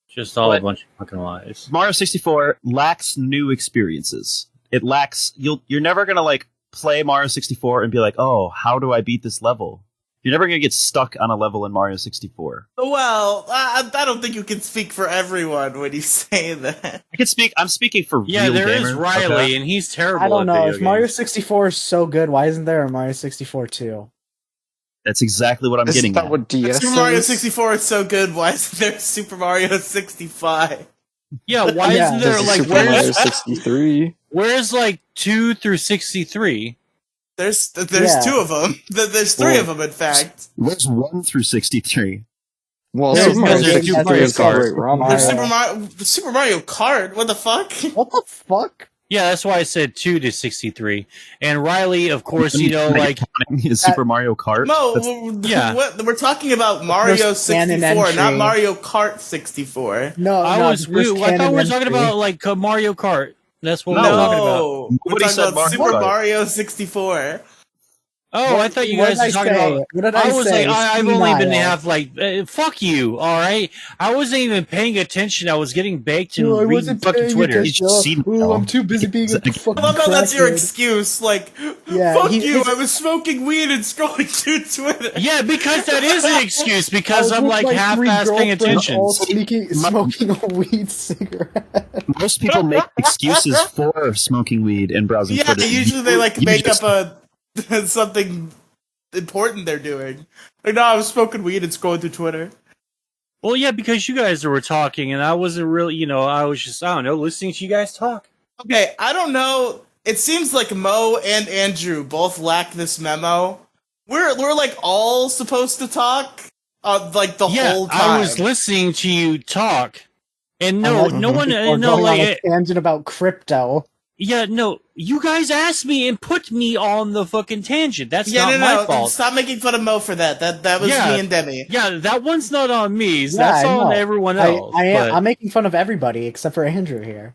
just all a bunch of fucking lies. Mario 64 lacks new experiences. It lacks. You're never gonna like play Mario 64 and be like, oh, how do I beat this level? You're never going to get stuck on a level in Mario 64. Well, I don't think you can speak for everyone when you say that. I'm speaking for real gamers. Yeah, there is Riely, and he's terrible. I don't know. If games. Mario 64 is so good, why isn't there a Mario 64 too? That's exactly what I'm getting at. What DS Super Mario 64 is so good, why isn't there Super Mario 65? Yeah, why isn't there like Super Mario 63? Where's like 2 through 63? There's two of them. There's three of them, in fact. There's 1 through 63. Well, Super Mario 63 is There's Super Mario Kart. What the fuck? What the fuck? Yeah, that's why I said 2 to 63. And Riely, of course, like is Super Mario Kart. We're talking about Mario 64, not Mario Kart 64. No, I thought we were talking about like Mario Kart. That's what No. we're talking about. No, we're Nobody talking said about Mario Super Kart. Mario 64. Oh, I thought you guys were talking about. What did I I was say? like, I've only been Senile. half like, fuck you, all right. I wasn't even paying attention. I was getting baked and I reading wasn't fucking paying Twitter. attention. He's seen I'm too busy being a Again, fucking I love how that's your crackhead. excuse. Like, Yeah, fuck he you, is- I was smoking weed and scrolling through Twitter. Yeah, because that is an excuse. I Because was I'm with like my half 3 ass paying girlfriends attention. all smoking a weed cigarette. Most people make excuses for smoking weed and browsing Yeah, Twitter. usually they like You make just- up a something important they're doing. Like, no, I was smoking weed and scrolling through Twitter. Well, yeah, because you guys were talking, and I wasn't really, I was just, I don't know, listening to you guys talk. Okay, I don't know. It seems like Mo and Andrew both lack this memo. We're like all supposed to talk, like the whole time. I was listening to you talk, and no one, Or no, going on a like, tangent about crypto. yeah, no, you guys asked me and put me on the fucking tangent. That's not my fault. Stop making fun of Mo for that. That was Yeah. me and Demi. Yeah, that one's not on me. Yeah, That's I on know. everyone else. but- I'm making fun of everybody except for Andrew here.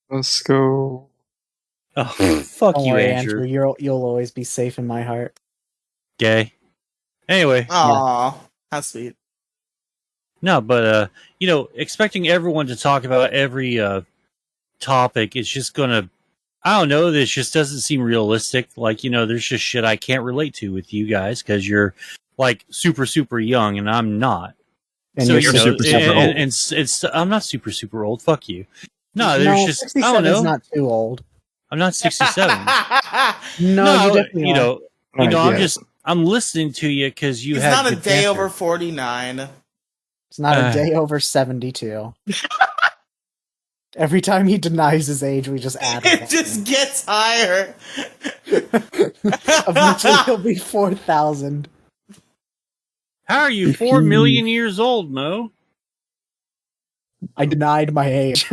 Let's go. Oh, fuck Don't you, worry, Andrew. You'll always be safe in my heart. Gay. Anyway, Aw, how sweet. no, but expecting everyone to talk about every topic is just gonna. I don't know. This just doesn't seem realistic. Like, there's just shit I can't relate to with you guys because you're like super young and I'm not. And So you're super old. and it's I'm not super old. Fuck you. No, there's just I 67 don't know. is not too old. I'm not 67. No, you definitely are. I'm listening to you because you He's have not a good day banter. over 49. It's not a day over 72. Every time he denies his age, we just add It one. just gets higher. Eventually, he'll be 4,000. How are you If 4 you- million years old, Mo? I denied my age.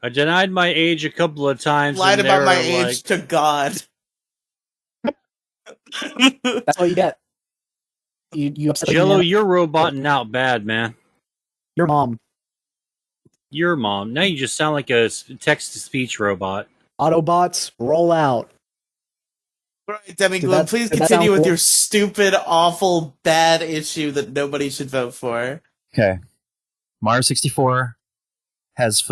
I denied my age a couple of times. Lied and about my they were age to God. That's what you get. You upset Jello, the man- you're roboting out bad, man. your mom. Your mom. Now you just sound like a text-to-speech robot. Autobots, roll out. Right, Demi Did Gloom, that- please did that continue sound with cool? your stupid, awful, bad issue that nobody should vote for. Okay. Mario 64 has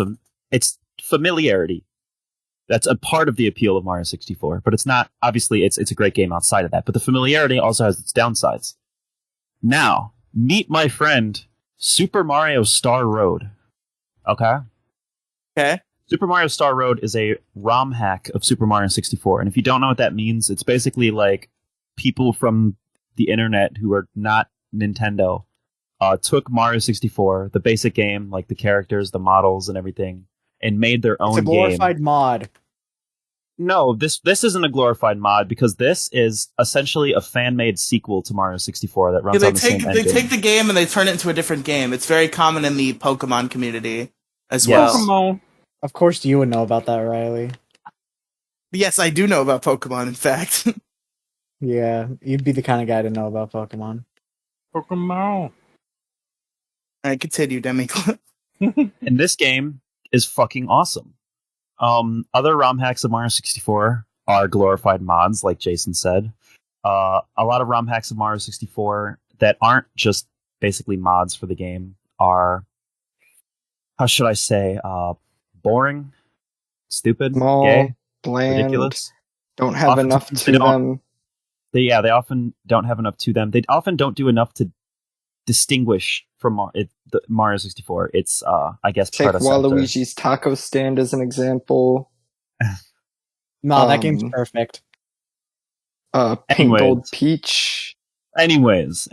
it's familiarity. That's a part of the appeal of Mario 64, but it's not, obviously it's a great game outside of that, but the familiarity also has its downsides. Now, meet my friend Super Mario Star Road. Okay? Okay? Super Mario Star Road is a ROM hack of Super Mario 64, and if you don't know what that means, it's basically like people from the internet who are not Nintendo took Mario 64, the basic game, like the characters, the models, and everything, and made their own It's a glorified game. mod. No, this isn't a glorified mod because this is essentially a fan-made sequel to Mario 64 that runs Yeah, on the same they engine. take the game and they turn it into a different game. It's very common in the Pokemon community as Yes. well. Pokemon. Of course, you would know about that, Riley. Yes, I do know about Pokemon, in fact. Yeah, you'd be the kind of guy to know about Pokemon. Pokemon. Alright, continue, Demi. And this game is fucking awesome. Other ROM hacks of Mario 64 are glorified mods, like Jason said. A lot of ROM hacks of Mario 64 that aren't just basically mods for the game are, how should I say, boring, stupid, Small, gay, bland, ridiculous. don't have Often enough they to don't- them. They often don't have enough to them. They often don't do enough to distinguish from the Mario 64. It's, I guess, Take predecessor. Waluigi's taco stand as an example. No, that game's Um, perfect. Pink Anyways. Gold Peach. Anyways.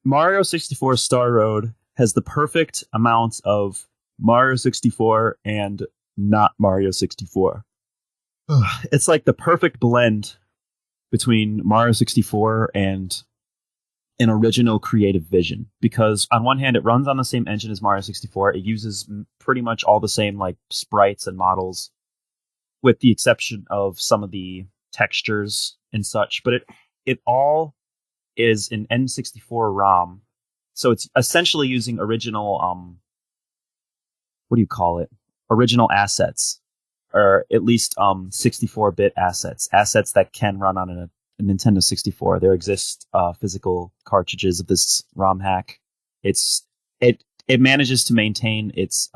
Mario 64 Star Road has the perfect amount of Mario 64 and not Mario 64. It's like the perfect blend between Mario 64 and an original creative vision. Because on one hand, it runs on the same engine as Mario 64. It uses pretty much all the same like sprites and models, with the exception of some of the textures and such. But it all is an N64 ROM, so it's essentially using original what do you call it? Original assets, or at least 64-bit assets that can run on a Nintendo 64. There exist physical cartridges of this ROM hack. It manages to maintain its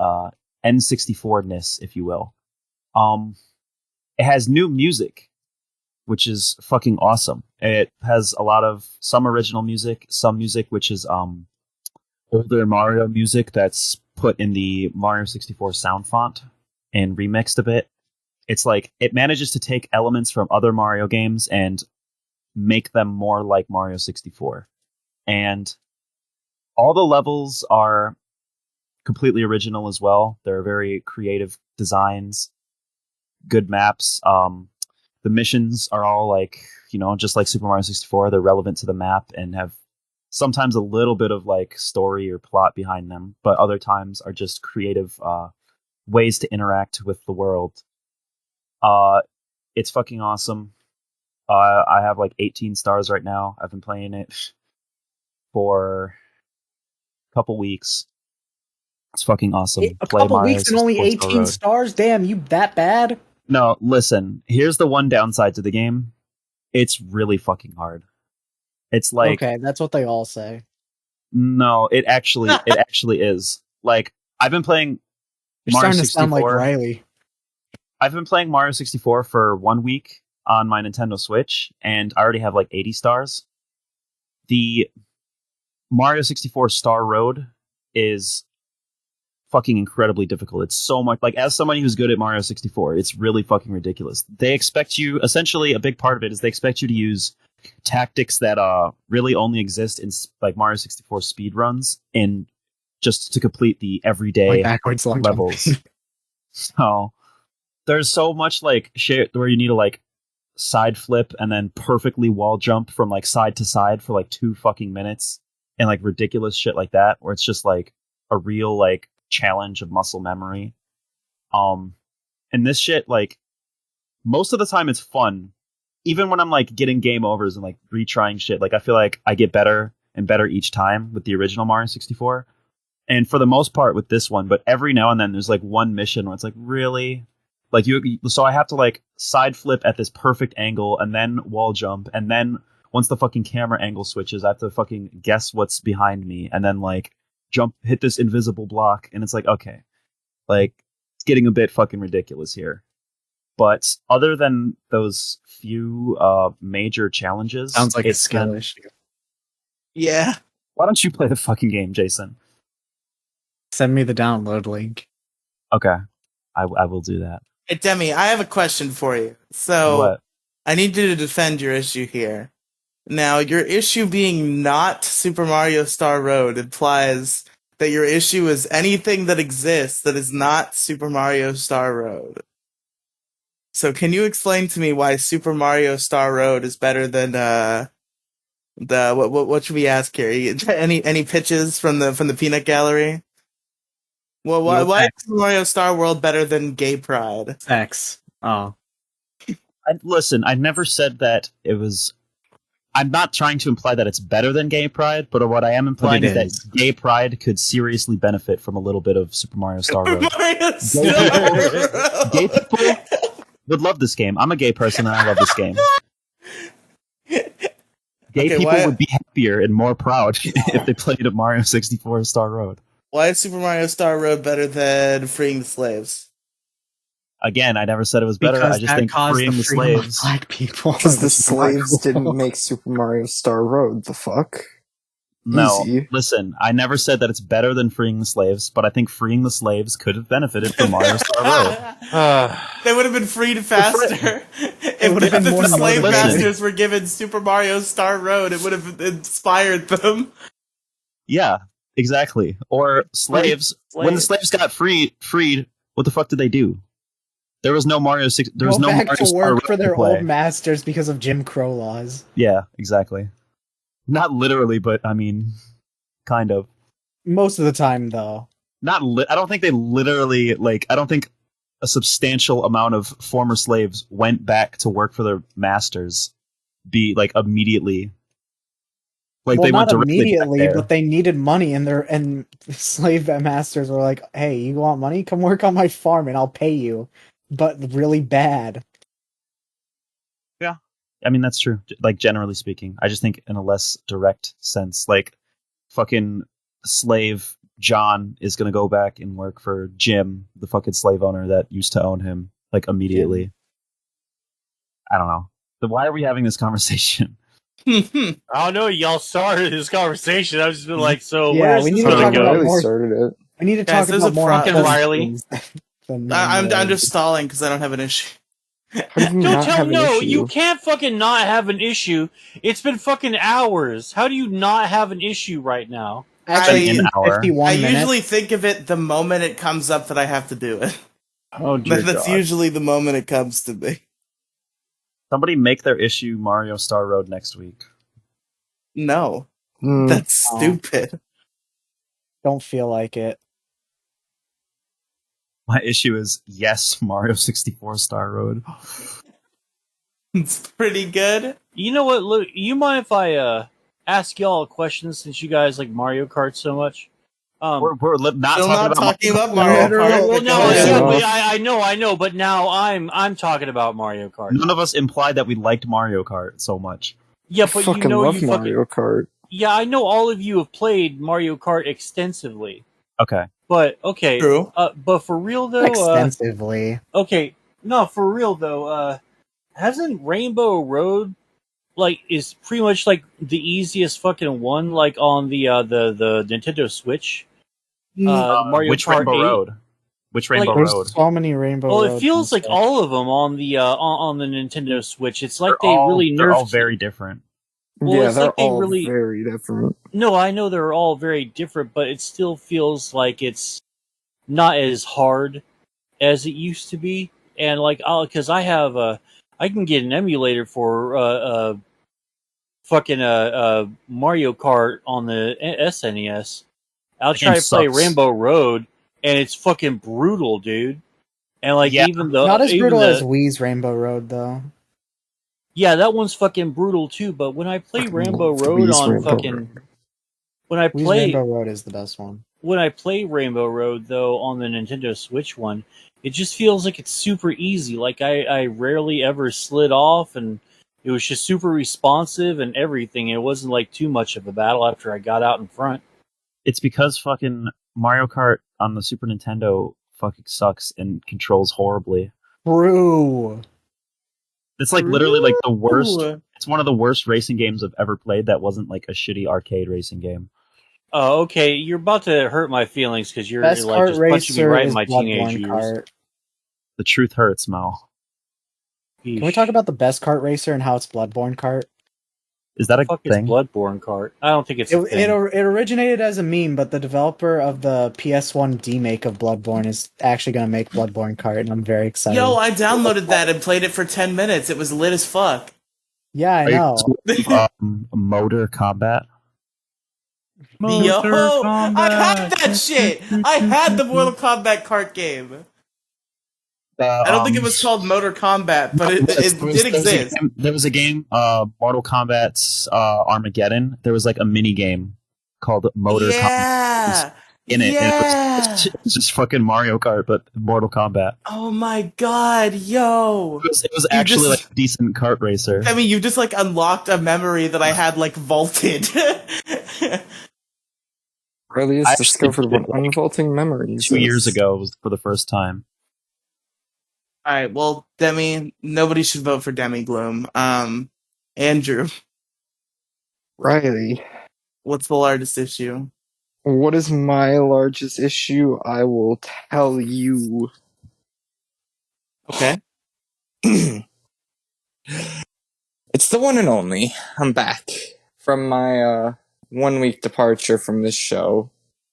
N64-ness, if you will. It has new music, which is fucking awesome. It has some original music, some music which is older Mario music that's put in the Mario 64 sound font and remixed a bit. It's like it manages to take elements from other Mario games and make them more like Mario 64. And all the levels are completely original as well. They're very creative designs, good maps. The missions are all like, just like Super Mario 64. They're relevant to the map and have sometimes a little bit of like story or plot behind them, but other times are just creative ways to interact with the world. It's fucking awesome. I have like 18 stars right now. I've been playing it for a couple weeks. It's fucking awesome. A couple weeks and only 18 stars? Damn, you that bad? No, listen. Here's the one downside to the game. It's really fucking hard. It's like, okay, that's what they all say. No, it actually is. Like, I've been playing Mario 64. You're starting to sound like Riely. I've been playing Mario 64 for 1 week on my Nintendo Switch, and I already have like 80 stars. The Mario 64 Star Road is fucking incredibly difficult. It's so much, like, as somebody who's good at Mario 64, it's really fucking ridiculous. They expect you, essentially, a big part of it is they expect you to use tactics that really only exist in like Mario 64 speedruns and just to complete the everyday backwards levels. So there's so much like shit where you need to like side flip and then perfectly wall jump from like side to side for like 2 fucking minutes and like ridiculous shit like that, where it's just like a real like challenge of muscle memory. And this shit, like, most of the time it's fun. Even when I'm like getting game overs and like retrying shit, like I feel like I get better and better each time with the original Mario 64. And for the most part with this one, but every now and then there's like one mission where it's like, really? Like so I have to like side flip at this perfect angle and then wall jump, and then once the fucking camera angle switches, I have to fucking guess what's behind me and then like hit this invisible block, and it's like, okay, like it's getting a bit fucking ridiculous here. But other than those few major challenges, sounds like a skill issue. Yeah. Why don't you play the fucking game, Jason? Send me the download link. Okay, I will do that. Hey, Demi, I have a question for you. So, what? I need you to defend your issue here. Now, your issue being not Super Mario Star Road implies that your issue is anything that exists that is not Super Mario Star Road. So can you explain to me why Super Mario Star Road is better than what should we ask here? Any pitches from the peanut gallery? Well, why is Super Mario Star World better than Gay Pride? X. Oh. Listen, I never said that it was. I'm not trying to imply that it's better than Gay Pride, but what I am implying is that Gay Pride could seriously benefit from a little bit of Super Mario Star Road. Gay people would love this game. I'm a gay person and I love this game. Gay people would be happier and more proud if they played at Mario 64 Star Road. Why is Super Mario Star Road better than Freeing the Slaves? Again, I never said it was better. Because I just think freeing the slaves. Black people. Because the slaves didn't make Super Mario Star Road. The fuck? No, Easy. Listen, I never said that it's better than freeing the slaves, but I think freeing the slaves could have benefited from Mario Star Road. They would have been freed faster. If the slave masters were given Super Mario Star Road, it would have inspired them. Yeah, exactly. Or slaves. When the slaves got freed, what the fuck did they do? There was no Mario 6. There was no back Mario to Star work for Road their to play. old masters because of Jim Crow laws. Yeah, exactly. Not literally, but I mean, kind of. Most of the time, though. I don't think they literally, like, I don't think a substantial amount of former slaves went back to work for their masters, like, immediately. Like well, they went not directly back immediately, there. but they needed money, and slave masters were like, "Hey, you want money? Come work on my farm, and I'll pay you, but really bad." Yeah, I mean that's true. Like generally speaking, I just think in a less direct sense, like fucking slave John is gonna go back and work for Jim, the fucking slave owner that used to own him, like immediately. I don't know. But why are we having this conversation? I don't know. Y'all started this conversation. I've just been like, so Yeah, where's we this need to gonna talk go? about Riley more. started it. We need to Guys, talk there's about a more fucking important Riley. things than I'm just stalling because I don't have an issue. How do you Don't not tell have an no. issue? You can't fucking not have an issue. It's been fucking hours. How do you not have an issue right now? Actually, I- it's been hour. 51 I minutes. usually think of it the moment it comes up that I have to do it. Oh dear That's God. usually the moment it comes to me. Somebody make their issue Mario Star Road next week. No, Hmm. that's stupid. Don't feel like it. My issue is yes, Mario 64 Star Road. It's pretty good. You know what? Look, you mind if I ask y'all a question since you guys like Mario Kart so much? We're not Still talking not about talking Mario about Kart. Mario Kart. Well, but no, go Close ahead. yeah, enough. I know, but now I'm talking about Mario Kart. None of us implied that we liked Mario Kart so much. Yeah, I but fucking you know love you fucking Mario Kart. yeah, I know all of you have played Mario Kart extensively. Okay. But okay, True. but for real though, Extensively. okay, no, for real though, hasn't Rainbow Road like is pretty much like the easiest fucking one like on the Nintendo Switch? Mario Which Kart Rainbow 8. Road? Which Rainbow There's Road? so many Rainbow Well, it Roads feels on like Switch. all of them on the Nintendo Switch. It's like They're all nerfed. all very different. Well, Yeah, it's they're like they all really. very different. No, I know they're all very different, but it still feels like it's not as hard as it used to be. And like, because I can get an emulator for fucking Mario Kart on the SNES. I'll The game try to play sucks. Rainbow Road, and it's fucking brutal, dude. And like Yeah. Not as brutal as Wii's Rainbow Road, though. yeah, that one's fucking brutal too. But when I play Rainbow Road Wii's on Rainbow fucking Road. when I Wii's play Rainbow Road is the best one. when I play Rainbow Road though on the Nintendo Switch one, it just feels like it's super easy. Like I rarely ever slid off, and it was just super responsive and everything. It wasn't like too much of a battle after I got out in front. It's because fucking Mario Kart on the Super Nintendo fucking sucks and controls horribly. True. It's like literally like the worst. Ooh. It's one of the worst racing games I've ever played that wasn't like a shitty arcade racing game. Oh, okay. You're about to hurt my feelings because you're Best like kart just punching me racer right in is my teenage Bloodborne years. Kart. The truth hurts, Mel. Can we talk about the best kart racer and how it's Bloodborne Kart? Is that a Fuck is thing? Bloodborne Kart? I don't think it's It, a thing. it originated as a meme, but the developer of the PS1 remake of Bloodborne is actually going to make Bloodborne Kart, and I'm very excited. Yo, I downloaded that and played it for 10 minutes. It was lit as fuck. Yeah, I know. Motor combat. Yo, I had that shit. I had the Mortal Kombat kart game. I don't think it was called Motor Combat, but it did exist. There was a game, Mortal Kombat's Armageddon. There was like a mini game called Motor Kombat in it. Yeah. And it was just fucking Mario Kart, but Mortal Kombat. Oh my god, yo. It was actually like a decent kart racer. I mean, you just like unlocked a memory that I had like vaulted. Riley has discovered what unvaulting memories 2 years is. ago was for the first time. Alright, well, Demi, nobody should vote for Demi Gloom. Andrew, Riley, what's the largest issue? what is my largest issue? I will tell you. Okay. It's the one and only. I'm back from my 1 week departure from this show,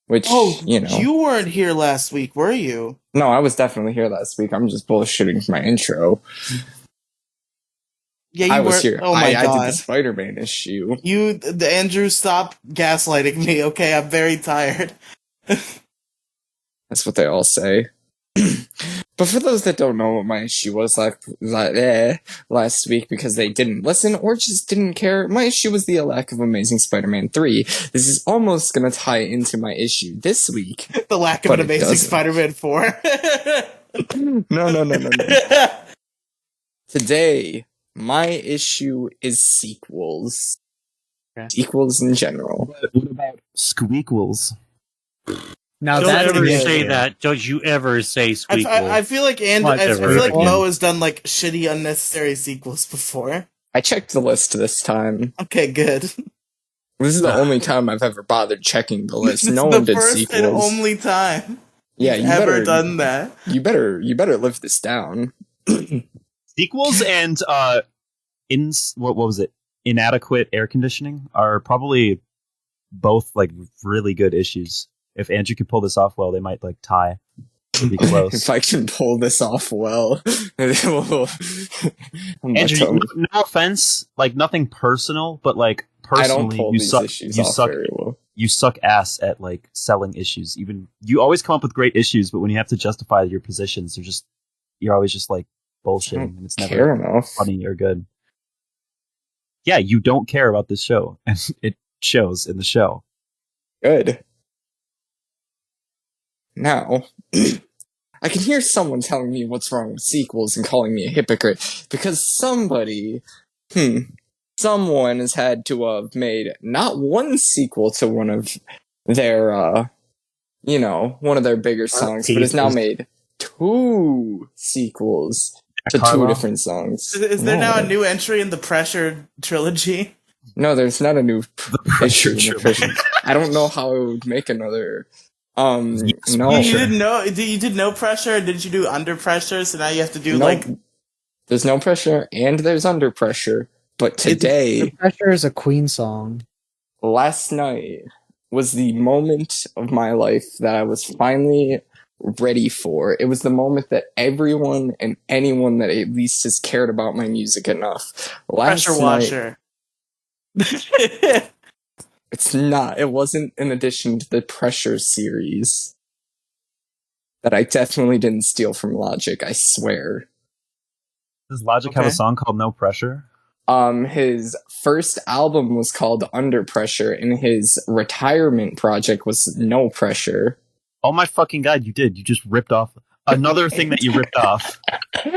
which, you know. You weren't here last week, were you? No, I was definitely here last week. I'm just bullshitting for my intro. Yeah, you I was weren't. here. Oh my I did god. the Spider-Man issue. Andrew, stop gaslighting me, okay? I'm very tired. That's what they all say. But for those that don't know what my issue was last week because they didn't listen or just didn't care, my issue was the lack of Amazing Spider-Man 3. This is almost going to tie into my issue this week. The lack of an Amazing Spider-Man 4. No. Today, my issue is sequels. Okay. Sequels in general. What about squeakles? Now Don't that's ever good. say that. Don't you ever say squeakle. I feel like Whatever. Mo has done like shitty, unnecessary sequels before. I checked the list this time. Okay, good. This is the only time I've ever bothered checking the list. This No is one the did first sequels. and only time. Yeah, you've ever done that. You better live this down. Sequels and what was it? Inadequate air conditioning are probably both like really good issues. If Andrew could pull this off well, they might like tie. It'd be close. If I can pull this off well, Andrew, no offense, like nothing personal, but like personally, you suck ass at like selling issues. Even you always come up with great issues, but when you have to justify your positions, you're always just like bullshitting, and it's never funny or good. Yeah, you don't care about this show, and it shows in the show. Good. Now, I can hear someone telling me what's wrong with sequels and calling me a hypocrite because someone has had to have made not one sequel to one of their, one of their bigger songs, but has now made 2 sequels to 2 different songs. Is there now a new entry in the Pressure trilogy? No, there's not a new issue in the Pressure. I don't know how it would make another. No. You didn't know? You did No Pressure, didn't you do Under Pressure? So now you have to do There's No Pressure and there's Under Pressure. But today, Under Pressure is a Queen song. Last night was the moment of my life that I was finally ready for. It was the moment that everyone and anyone that at least has cared about my music enough. Pressure Washer. It's not. It wasn't in addition to the Pressure series that I definitely didn't steal from Logic, I swear. Does Logic have a song called No Pressure? His first album was called Under Pressure, and his retirement project was No Pressure. Oh my fucking god, you did. You just ripped off another thing that you ripped off.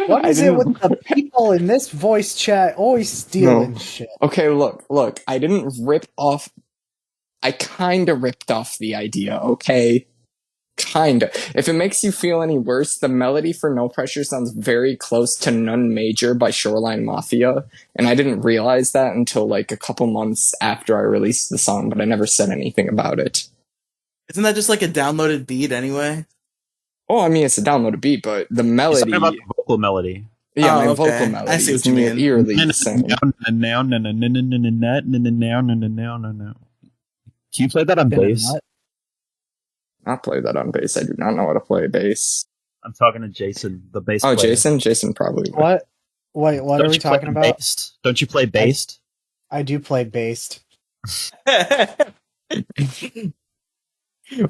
What is it with the people in this voice chat always stealing shit? Okay, look, I didn't rip off. I kinda ripped off the idea, okay? Kinda. If it makes you feel any worse, the melody for No Pressure sounds very close to None Major by Shoreline Mafia, and I didn't realize that until like a couple months after I released the song, but I never said anything about it. Isn't that just like a downloaded beat anyway? Oh, I mean, it's a downloaded beat, but the melody... You're talking about the vocal melody. Yeah, my vocal melody. I see what you mean. Eerily the same. Can you play that on bass? Not play that on bass. I do not know how to play bass. I'm talking to Jason, the bass player. Jason? Jason probably would. What? Wait, what are we talking about? Based? Don't you play bass? I do play bass. Right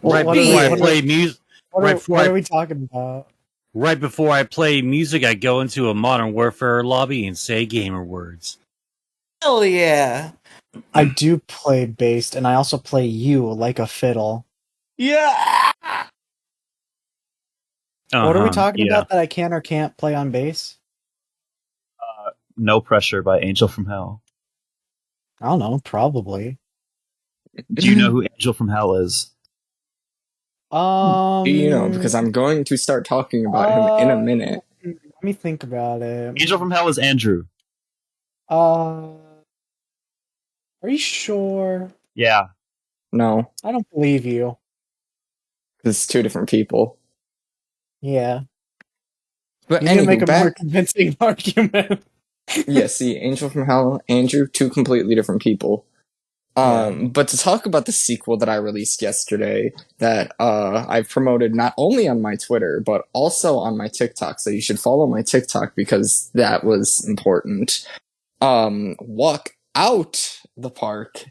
before I play music. What are we talking about? Right before I play music, I go into a Modern Warfare lobby and say gamer words. Hell yeah! I do play bass, and I also play you like a fiddle. Yeah! What are we talking about that I can or can't play on bass? No Pressure by Angel from Hell. I don't know, probably. Do you know who Angel from Hell is? Do you know? Because I'm going to start talking about him in a minute. Let me think about it. Angel from Hell is Andrew. Are you sure? Yeah. No. I don't believe you. It's 2 different people. Yeah. But you need to make a more convincing argument. Yeah, see, Angel from Hell, Andrew, 2 completely different people. But to talk about the sequel that I released yesterday, that I've promoted not only on my Twitter, but also on my TikTok, so you should follow my TikTok because that was important. Walk Out the Park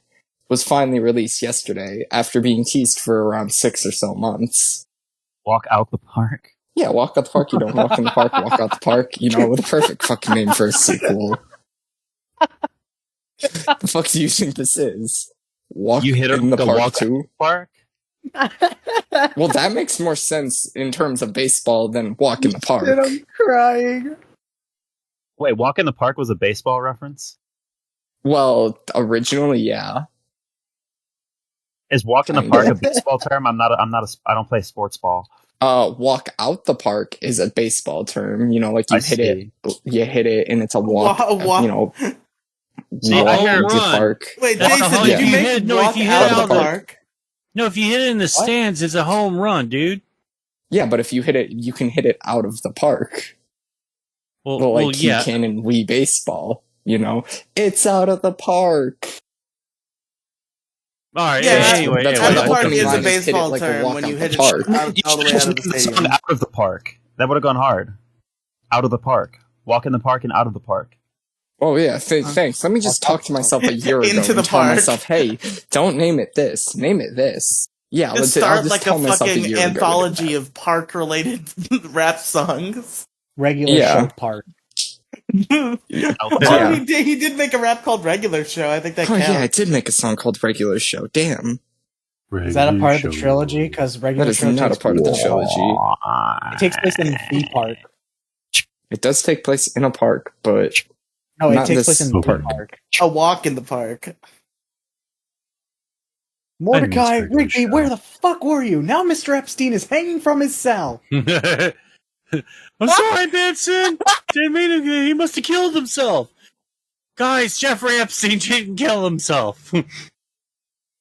was finally released yesterday after being teased for around 6 or so months. Walk Out the Park? Yeah, Walk Out the Park. You don't walk in the park, walk out the park. You know, the perfect fucking name for a sequel. The fuck do you think this is? Walk You hit in the the park walk too? park. Well, that makes more sense in terms of baseball than walk in the park. Shit, I'm crying. Wait, walk in the park was a baseball reference? Well, originally, yeah. Is walk in the Kinda. park a baseball term? I don't play sports ball. Walk out the park is a baseball term. You know, like you I hit it, see. you hit it, and it's a walk. You know, See, walk a home into the run. park. Wait, That's a Jason, home- did if you you make hit- no, walk if you hit out of out the the park? No, if you hit it in the stands, it's a home run, dude. Yeah, but if you hit it, you can hit it out of the park. Well, like you yeah. can in Wii baseball. You know, it's out of the park. All right. Yeah, Anyway, that's Out why of the the park opening is line a is hit it baseball like a term walk when out you the hit it park. all the way out of the The song stadium. out of the park. That would have gone hard. Out of the park. Walk in the park and out of the park. Oh yeah, thanks. Let me just talk to myself a year ago Into the and tell park. myself, hey, don't name it this, name it this. Yeah, Just I'll start just like tell a myself a fucking year ago to do anthology that. of park-related rap songs. Regular Yeah. show part. Out the Oh, Yeah. park. he did make a rap called Regular Show. I think that Oh counts. yeah, I did make a song called Regular Show. Damn. Is that a part of the trilogy? Because That regular is show not a takes, part of the trilogy. it takes place in the park. It does take place in a park, but No, it Not takes this place in the park. park. A walk in the park. Mordecai, regular Rigby, show. where the fuck were you? Now Mr. Epstein is hanging from his cell. I'm sorry, Benson. Didn't mean to. He must have killed himself. Guys, Jeffrey Epstein didn't kill himself.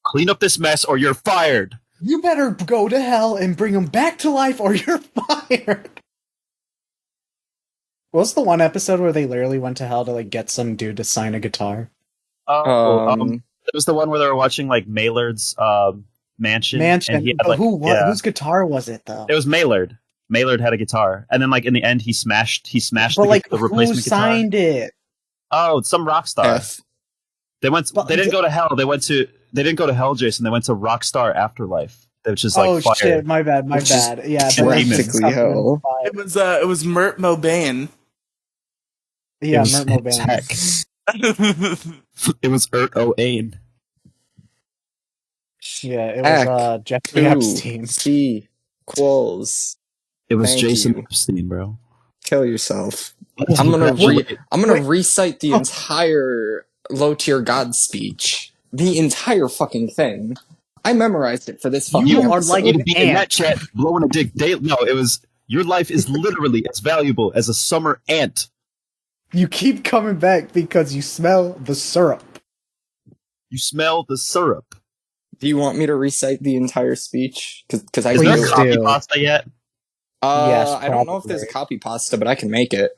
Clean up this mess or you're fired. You better go to hell and bring him back to life or you're fired. What was the one episode where they literally went to hell to like get some dude to sign a guitar? It was the one where they were watching like Maylard's mansion. And he had, But like, whose guitar was it though? It was Maylard. Maylard had a guitar, and then like in the end, he smashed But like, the who replacement guitar. signed it? Oh, some rock star. F. They went. But- They didn't go to hell. They didn't go to hell, Jason. They went to Rockstar Afterlife, which is like Oh fire. shit, my bad. Which is Yeah, practically hell. It was Mert Mobain. Yeah, It was Mert his Mobain. heck. It was Ert O'Ain. Yeah, it Heck. was Jeffrey Epstein. Sequels. It was Thank Jason you. Epstein, bro. Kill yourself. I'm gonna recite the entire low tier god speech. The entire fucking thing. I memorized it for this fucking You are episode. like You'd an be in that ant. chat blowing a dick daily. No, it was your life is literally as valuable as a summer ant. You keep coming back because you smell the syrup. You smell the syrup. Do you want me to recite the entire speech? Because I Is can there do Please it. copy do. pasta yet? Yes, I don't know if there's a probably. copy pasta, but I can make it.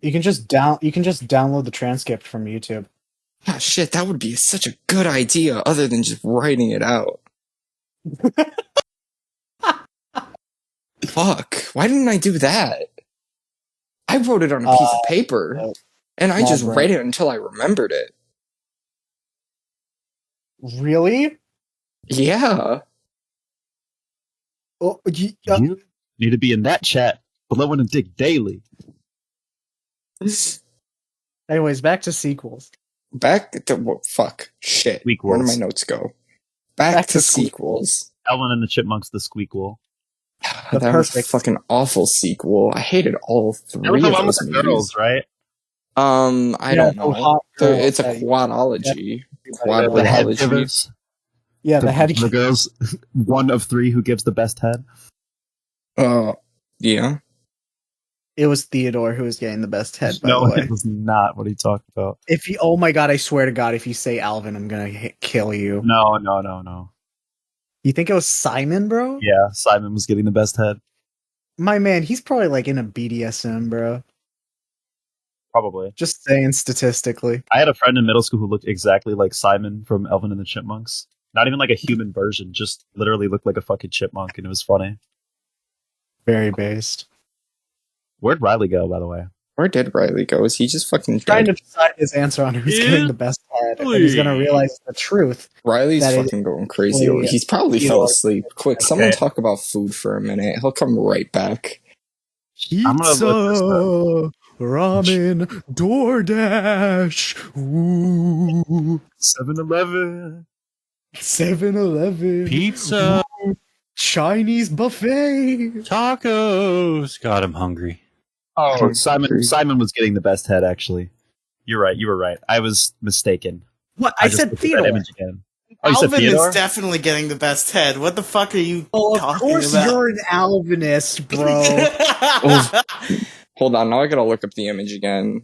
You can just download the transcript from YouTube. Ah, shit, that would be such a good idea, other than just writing it out. Fuck, why didn't I do that? I wrote it on a piece of paper, and I small just brain. read it until I remembered it. Really? Yeah. Oh, You need to be in that chat blowing a dick daily. anyways, back to sequels. Back to fuck shit. Sequels. Where do my notes go? Back to to sequels. Alvin and the Chipmunks, the Squeakquel. The That was a perfect- fucking awful sequel. I hated all That was three the of one with those the movies. girls, right? I don't so know. hot It's a girl, quadology. The head Quadrology. givers. yeah, the head. The girls, one of three who gives the best head. Yeah. It was Theodore who was getting the best head. By No, the way, it was not what he talked about. if you, oh my god, I swear to God, if you say Alvin, I'm gonna kill you. No. You think it was Simon, bro? Yeah, Simon was getting the best head. My man, he's probably like in a BDSM, bro. Probably. Just saying statistically. I had a friend in middle school who looked exactly like Simon from Alvin and the Chipmunks. Not even like a human version, just literally looked like a fucking chipmunk, and it was funny. Very based. Where'd Riely go, by the way? Where did Riely go? Is he just fucking Trying dead? to decide his answer on who's Yeah. getting the best head. head, and he's gonna realize the truth. Riley's That fucking going crazy. He's probably Theodore. fell asleep. Quick, someone talk about food for a minute. He'll come right back. I'm gonna look this up. Ramen, DoorDash, ooh, 7-Eleven. 7-Eleven, Pizza, ooh, Chinese buffet. tacos. God, I'm hungry. Oh, Simon was getting the best head, actually. You're right. You were right. I was mistaken. What? I I just said looked at that Theodore. image again. Oh, you said Alvin Theodore? is definitely getting the best head. What the fuck are you Oh, of talking course about? you're an Alvinist, bro. Hold on, now I gotta look up the image again.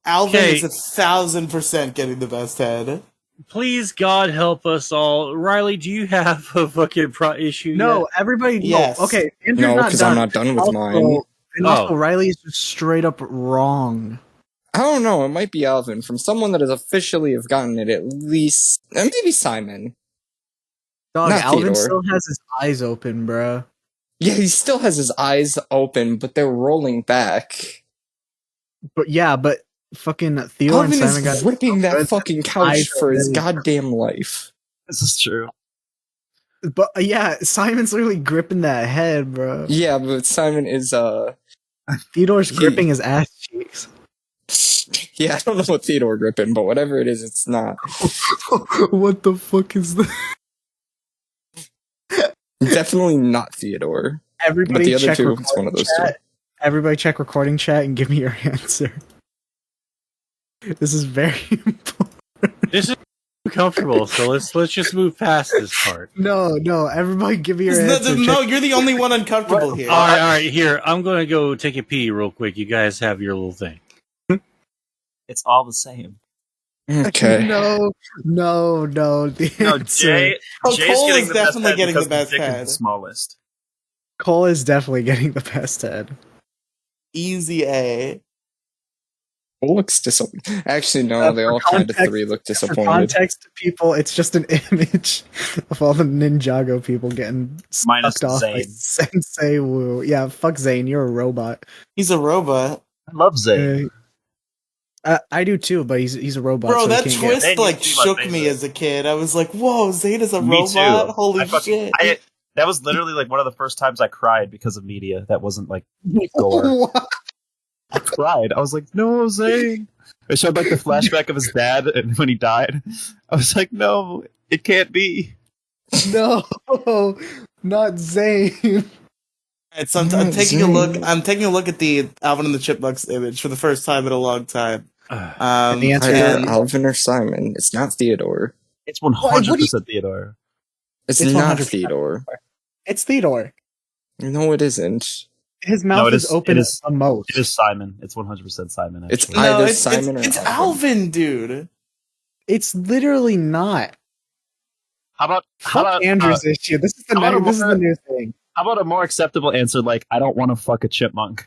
Alvin Okay. is 1,000% getting the best head. Please, God, help us all. Riley, do you have a fucking issue No, yet? everybody. Yes. No, okay. Andrew's No, not because done. I'm not done with Also, mine. and also, Riley is just straight up wrong. I don't know, it might be Alvin. From someone that has officially have gotten it at least... maybe Simon. Dog, Not Alvin Theodore. still has his eyes open, bro. Yeah, he still has his eyes open, but they're rolling back. But yeah, but fucking Theo and Alvin Simon got is gripping that good fucking couch eyes for his already. goddamn life. This is true. But yeah, Simon's literally gripping that head, bro. Yeah, but Simon is, Theodore's gripping his ass cheeks. yeah, I don't know what Theodore gripping, but whatever it is, it's not. What the fuck is that? Definitely not Theodore. But Everybody the other check two, it's one of those two. chat. Everybody check recording chat and give me your answer. This is very important. This is uncomfortable, so let's just move past this part. No, everybody give me your answer. No, you're the only one uncomfortable here. All right, here. I'm going to go take a pee real quick. You guys have your little thing. It's all the same. Okay. No. No, Jay. Oh, Jay's Cole getting is the best definitely head getting because the best his dick head. is the smallest. Cole is definitely getting the best head. Easy A. Cole looks disappointed. Actually, no, they For all kind of context- three look For disappointed. context, people, it's just an image of all the Ninjago people getting Minus sucked off by Zane. Sensei Wu. Yeah, fuck Zane, you're a robot. He's a robot. I love Zane. I do too, but he's a robot. Bro, so he that can't twist Zane like used to be my shook favorite. me as a kid. I was like, whoa, Zane is a Me robot? too. Holy shit. That was literally like one of the first times I cried because of media that wasn't like gore. What? I cried. I was like, no, Zane. It showed like the flashback of his dad and when he died. I was like, no, it can't be. No, not Zane. I'm taking a look. I'm taking a look at the Alvin and the Chipmunks image for the first time in a long time. And the answer Either and Alvin or Simon. It's not Theodore. It's 100% Theodore. It's It's not 100% Theodore. It's Theodore. No, it isn't. His mouth it is is- open it is- the most. It is Simon. It's 100% Simon. It's Actually. either it's Simon or it's Alvin. Alvin, dude. It's literally not. How about Fuck Andrew's issue. This is how about this is the new thing. how about a more acceptable answer like I don't want to fuck a chipmunk?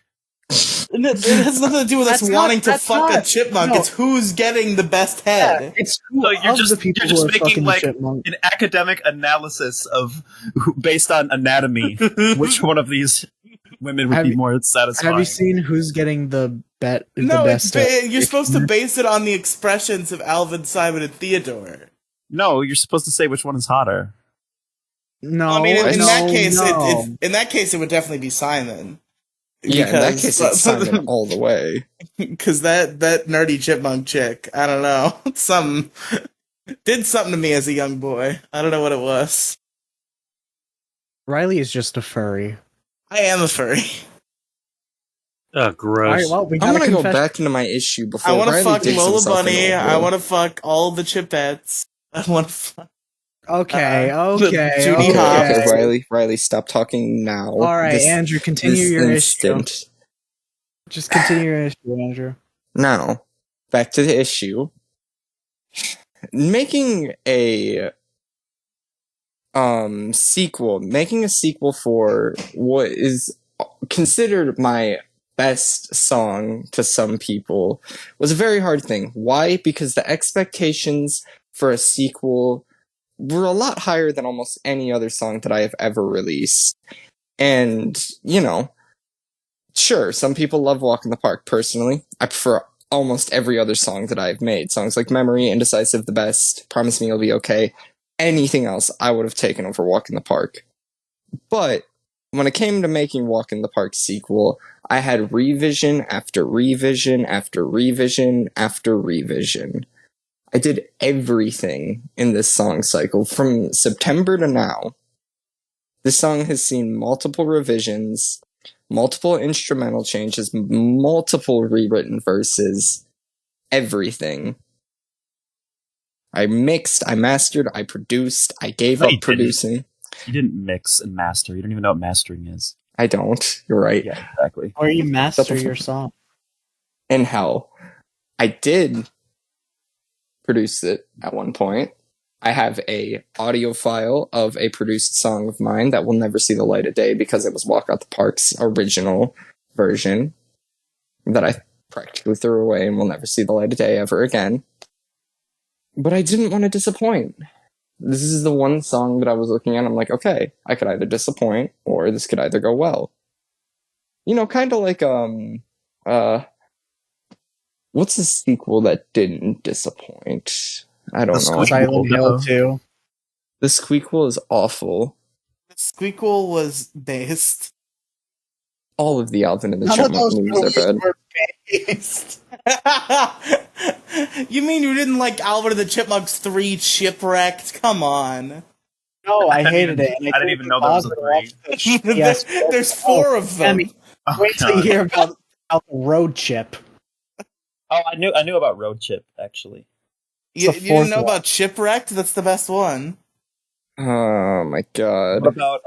And it has nothing to do with us That's wanting to that's fuck a not- chipmunk. no. It's who's getting the best head. It's who So you're of just- the people you're just who are making, fucking like, the chipmunk. An academic analysis of based on anatomy, which one of these women would be more satisfying? Have you seen who's getting the No, the it's best? you're supposed to base it on the expressions of Alvin, Simon, and Theodore. No, you're supposed to say which one is hotter. No, I mean, in no, that case, no. in that case, it would definitely be Simon. Yeah, in that case, it's Simon all the way. Because that nerdy chipmunk chick, I don't know, did something to me as a young boy. I don't know what it was. Riley is just a furry. I am a furry. Oh, All gross. right, well, we I'm got gonna to go confess. back into my issue before I want to Riley fuck digs Lola himself in Bunny. a I hole. want to fuck all the chipettes. I want to fuck. Okay, Judy Okay, Hopps. okay, Riley, stop talking now. All right, Andrew, continue this your instant. issue. Just continue your issue, Andrew. Now, back to the issue. Making a sequel for what is considered my best song to some people was a very hard thing. Why? Because the expectations for a sequel were a lot higher than almost any other song that I have ever released. And, you know, sure, some people love Walk in the Park. Personally, I prefer almost every other song that I've made. Songs like Memory, Indecisive, The Best, Promise Me You'll Be Okay. Anything else I would have taken over Walk in the Park. But when it came to making Walk in the Park sequel, I had revision after revision after revision after revision. I did everything in this song cycle from September to now. This song has seen multiple revisions, multiple instrumental changes, multiple rewritten verses, everything. I mixed, I mastered, I produced, I gave No, up you didn't. producing. You didn't mix and master. You don't even know what mastering is. I don't. You're right. Yeah, exactly. Or you master Shut the your fuck- song. In hell. I did produce it at one point. I have a audio file of a produced song of mine that will never see the light of day because it was Walk Out the Park's original version that I practically threw away and will never see the light of day ever again. But I didn't want to disappoint. This is the one song that I was looking at. I'm like, okay, I could either disappoint or this could either go well. You know, kind of like, what's the sequel that didn't disappoint? I don't know. Silent Hill 2. The squeakquel is awful. The Squeakquel was based. All of the Alvin and the None of Chipmunk those movies are bad. were based. You mean you didn't like Alvin and the Chipmunks 3 Shipwrecked? Come on. No, I didn't hated even- it. And I didn't even know there was a three. Yes. There's 4 of them. Demi, Oh, wait till you God. hear about the road chip. Oh, I knew about Road Chip, actually. You the didn't fourth know one. about Shipwrecked? That's the best one. Oh my god. What about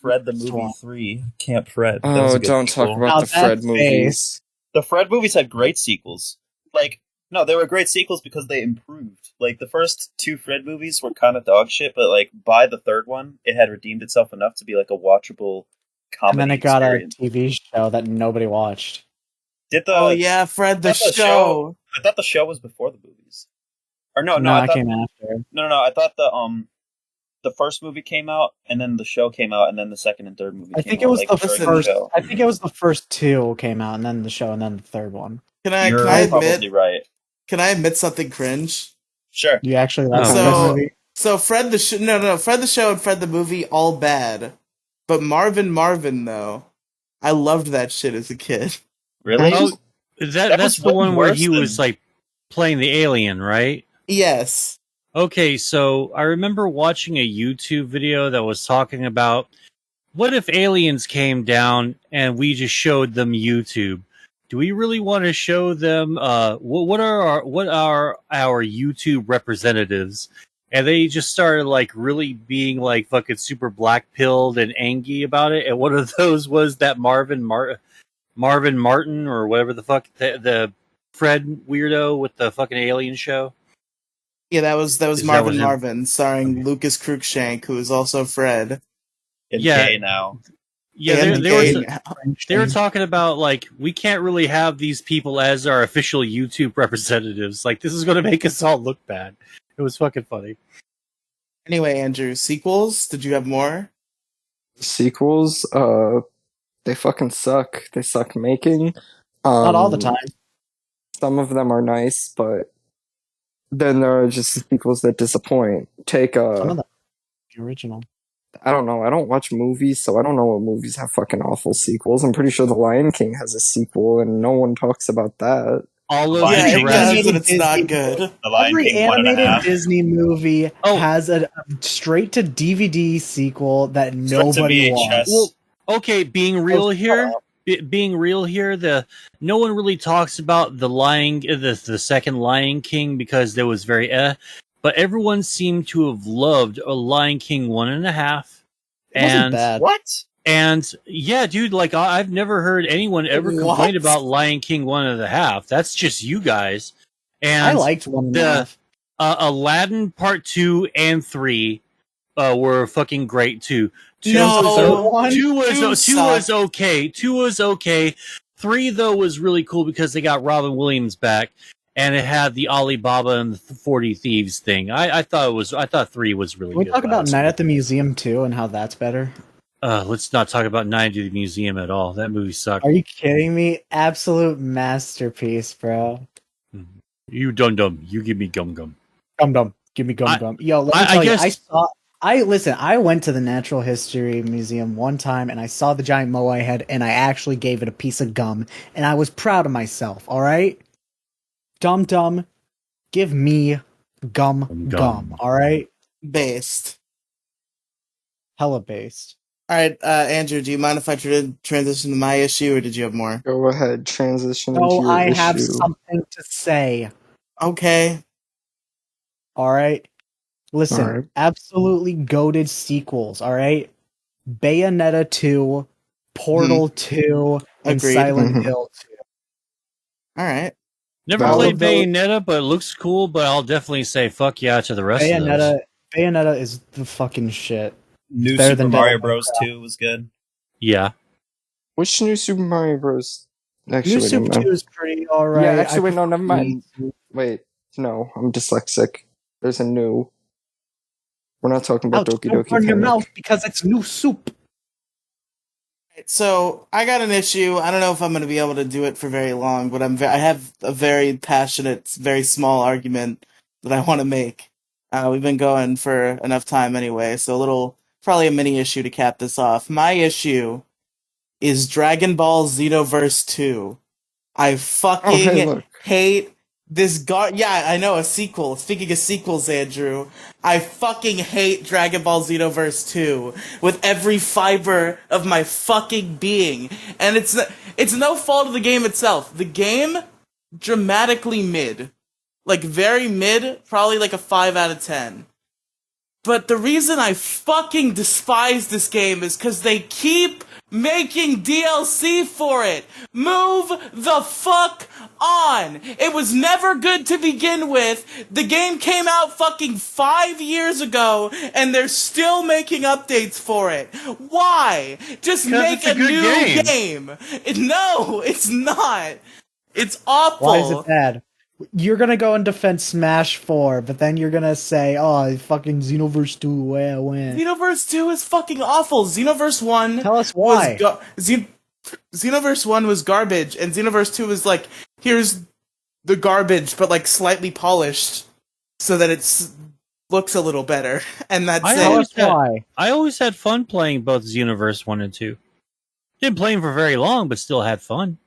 Fred the Movie one? 3, Camp Fred? That was Oh, a good don't sequel. talk about Now the Fred that's movies. The Fred movies had great sequels. Like, no, they were great sequels because they improved. Like, the first 2 Fred movies were kind of dog shit, but, like, by the third one, it had redeemed itself enough to be, like, a watchable comedy And then it got experience. a TV show that nobody watched. Did the, Oh yeah, Fred the I thought the show. I thought the show was before the movies. Or no, No, I it thought came after. no, I thought the first movie came out, and then the show came out, and then the second and third movie I came think out. it was like, the during first. show. I think it was the first 2 came out, and then the show, and then the third one. Can I You're admit probably right. can I admit something cringe? Sure. You actually like Oh. the So- movie? So Fred the Fred the show and Fred the movie all bad. But Marvin though. I loved that shit as a kid. Really? Oh, that's was the way one where worse he was than- like playing the alien, right? Yes. Okay, so I remember watching a YouTube video that was talking about what if aliens came down and we just showed them YouTube? Do we really want to show them what are our YouTube representatives? And they just started like really being like fucking super black pilled and angry about it. And one of those was that Marvin Martin or whatever the fuck the Fred weirdo with the fucking alien show. Yeah, that was Is that Marvin what him- Marvin, starring Lucas Cruikshank, who is also Fred. And Yeah. gay now. Yeah, And they were gay now. they were talking about like we can't really have these people as our official YouTube representatives. Like this is going to make us all look bad. It was fucking funny. Anyway, Andrew, sequels? Did you have more? Sequels, they fucking suck. They suck making. Not all the time. Some of them are nice, but then there are just sequels that disappoint. Take Some of them. The original. I don't know. I don't watch movies, so I don't know what movies have fucking awful sequels. I'm pretty sure The Lion King has a sequel, and no one talks about that. All of Lion Yeah, the King it does, does, Jurassic. and it's not good. The Lion Every King 1.5. animated Disney movie Oh. has a straight to DVD sequel that Straight to nobody VHS. wants. Well, okay, being real shut here, up. being real here, no one really talks about the second Lion King because there was very but everyone seemed to have loved a Lion King 1.5. It wasn't And bad. What? and yeah, dude, like I've never heard anyone ever What? complain about Lion King 1.5. That's just you guys. And I liked 1.5. Aladdin Part 2 and 3 were fucking great too. No. Two Two was sucked. okay. 2 was okay. 3 though was really cool because they got Robin Williams back and it had the Alibaba and the 40 Thieves thing. I thought 3 was really Can we good. talk about honestly. Night at the Museum too and how that's better? Let's not talk about Night at the Museum at all. That movie sucked. Are you kidding me? Absolute masterpiece, bro. You dum dum. You give me gum gum. Gum gum. Give me gum gum. Yo, let me I tell you, guess I went to the Natural History Museum one time and I saw the giant moai head and I actually gave it a piece of gum and I was proud of myself, alright? Dum dum, give me gum gum, alright? Based. Hella based. All right, Andrew, do you mind if I transition to my issue, or did you have more? Go ahead, transition So into your I have issue. something to say, Okay. alright? Listen, Alright. absolutely goated sequels, alright? Bayonetta 2, Portal 2, and Agreed. Silent Mhm. Hill 2. All right. never Valid. played All of those- Bayonetta, but it looks cool. But I'll definitely say fuck yeah to the rest of those. Bayonetta is the fucking shit. New better Super than Mario Devil May Bros. Cry. 2 was good. Yeah. Which new Super Mario Bros? Actually, New wait, Super never 2 mind. is pretty alright. Yeah, actually, wait, no, prefer never mind. Green. Wait, no, I'm dyslexic. There's a new. We're not talking about Ouch, Doki don't Doki burn your Panic. mouth because it's new soup. So I got an issue. I don't know if I'm going to be able to do it for very long, but I have a very passionate, very small argument that I want to make. We've been going for enough time anyway, so probably a mini issue to cap this off. My issue is Dragon Ball Xenoverse 2. I Oh, hey, fucking look. hate this yeah, I know, a sequel. Speaking of sequels, Andrew, I fucking hate Dragon Ball Xenoverse 2 with every fiber of my fucking being. And it's no fault of the game itself. The game, dramatically mid. Like, very mid, probably like a 5 out of 10. But the reason I fucking despise this game is because they keep making DLC for it. Move the fuck on. It was never good to begin with. The game came out fucking 5 years ago, and they're still making updates for it. Why? Just 'Cause make it's a a good new game. No, it's not. It's awful. Why is it bad? You're gonna go and defend Smash 4, but then you're gonna say, oh, fucking Xenoverse 2, wah, wah. Xenoverse 2 is fucking awful. Xenoverse 1 Tell us was why. Xenoverse 1 was garbage, and Xenoverse 2 was like, here's the garbage, but like slightly polished so that it looks a little better. And that's Tell it. us why. I always had fun playing both Xenoverse 1 and 2. Didn't play them for very long, but still had fun.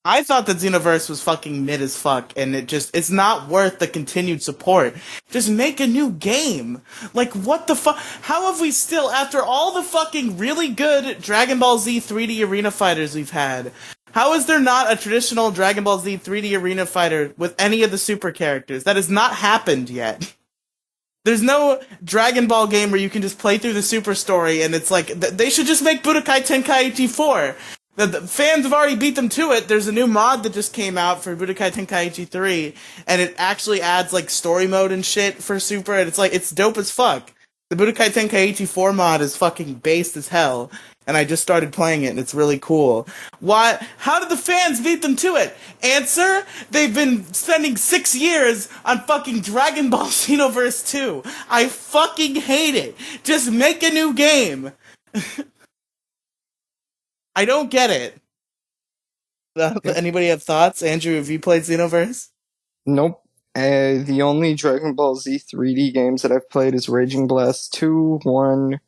I thought that Xenoverse was fucking mid as fuck, and it's not worth the continued support. Just make a new game. Like, what the fuck? How have we still, after all the fucking really good Dragon Ball Z 3D Arena Fighters we've had, how is there not a traditional Dragon Ball Z 3D Arena Fighter with any of the super characters? That has not happened yet. There's no Dragon Ball game where you can just play through the super story, and it's like, they should just make Budokai Tenkaichi 4. The fans have already beat them to it. There's a new mod that just came out for Budokai Tenkaichi 3, and it actually adds, like, story mode and shit for Super, and it's dope as fuck. The Budokai Tenkaichi 4 mod is fucking based as hell, and I just started playing it, and it's really cool. Why? How did the fans beat them to it? Answer? They've been spending 6 years on fucking Dragon Ball Xenoverse 2. I fucking hate it. Just make a new game. I don't get it. Anybody have thoughts? Andrew, have you played Xenoverse? Nope. The only Dragon Ball Z 3D games that I've played is Raging Blast 2, 1,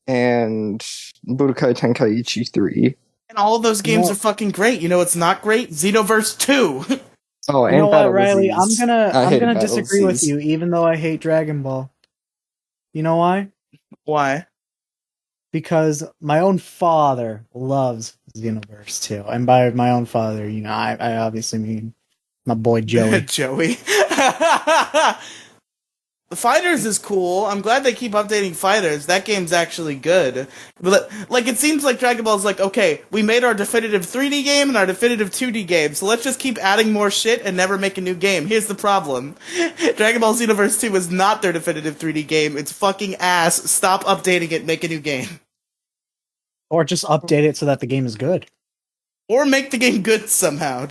and Budokai Tenkaichi 3. And all of those games No. are fucking great. You know what's not great? Xenoverse 2. Oh, You and know what, Battle Riley? I'm Disease. gonna I hated Battle disagree with Disease. you, even though I hate Dragon Ball. You know why? Why? Because my own father loves Xenoverse 2. And by my own father, you know, I obviously mean my boy Joey. Joey. The Fighters is cool. I'm glad they keep updating Fighters. That game's actually good. But, like, it seems like Dragon Ball's like, okay, we made our definitive 3D game and our definitive 2D game, so let's just keep adding more shit and never make a new game. Here's the problem. Dragon Ball Xenoverse 2 is not their definitive 3D game. It's fucking ass. Stop updating it, make a new game. Or just update it so that the game is good. Or make the game good somehow.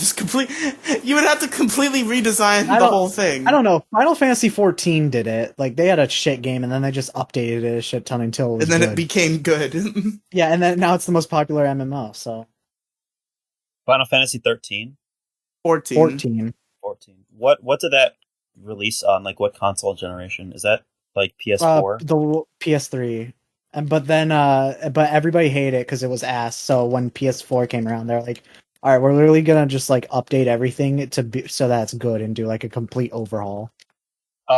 You would have to completely redesign the whole thing. I don't know. Final Fantasy 14 did it. Like, they had a shit game, and then they just updated it a shit ton until it was And then good. it became good. Yeah, and then now it's the most popular MMO, so... Final Fantasy 13. 14. 14. 14. What did that release on? Like, what console generation? Is that like PS4? The PS3. But everybody hated it because it was ass. So when PS4 came around, they're like, "All right, we're literally gonna just like update everything to be so that it's good and do like a complete overhaul."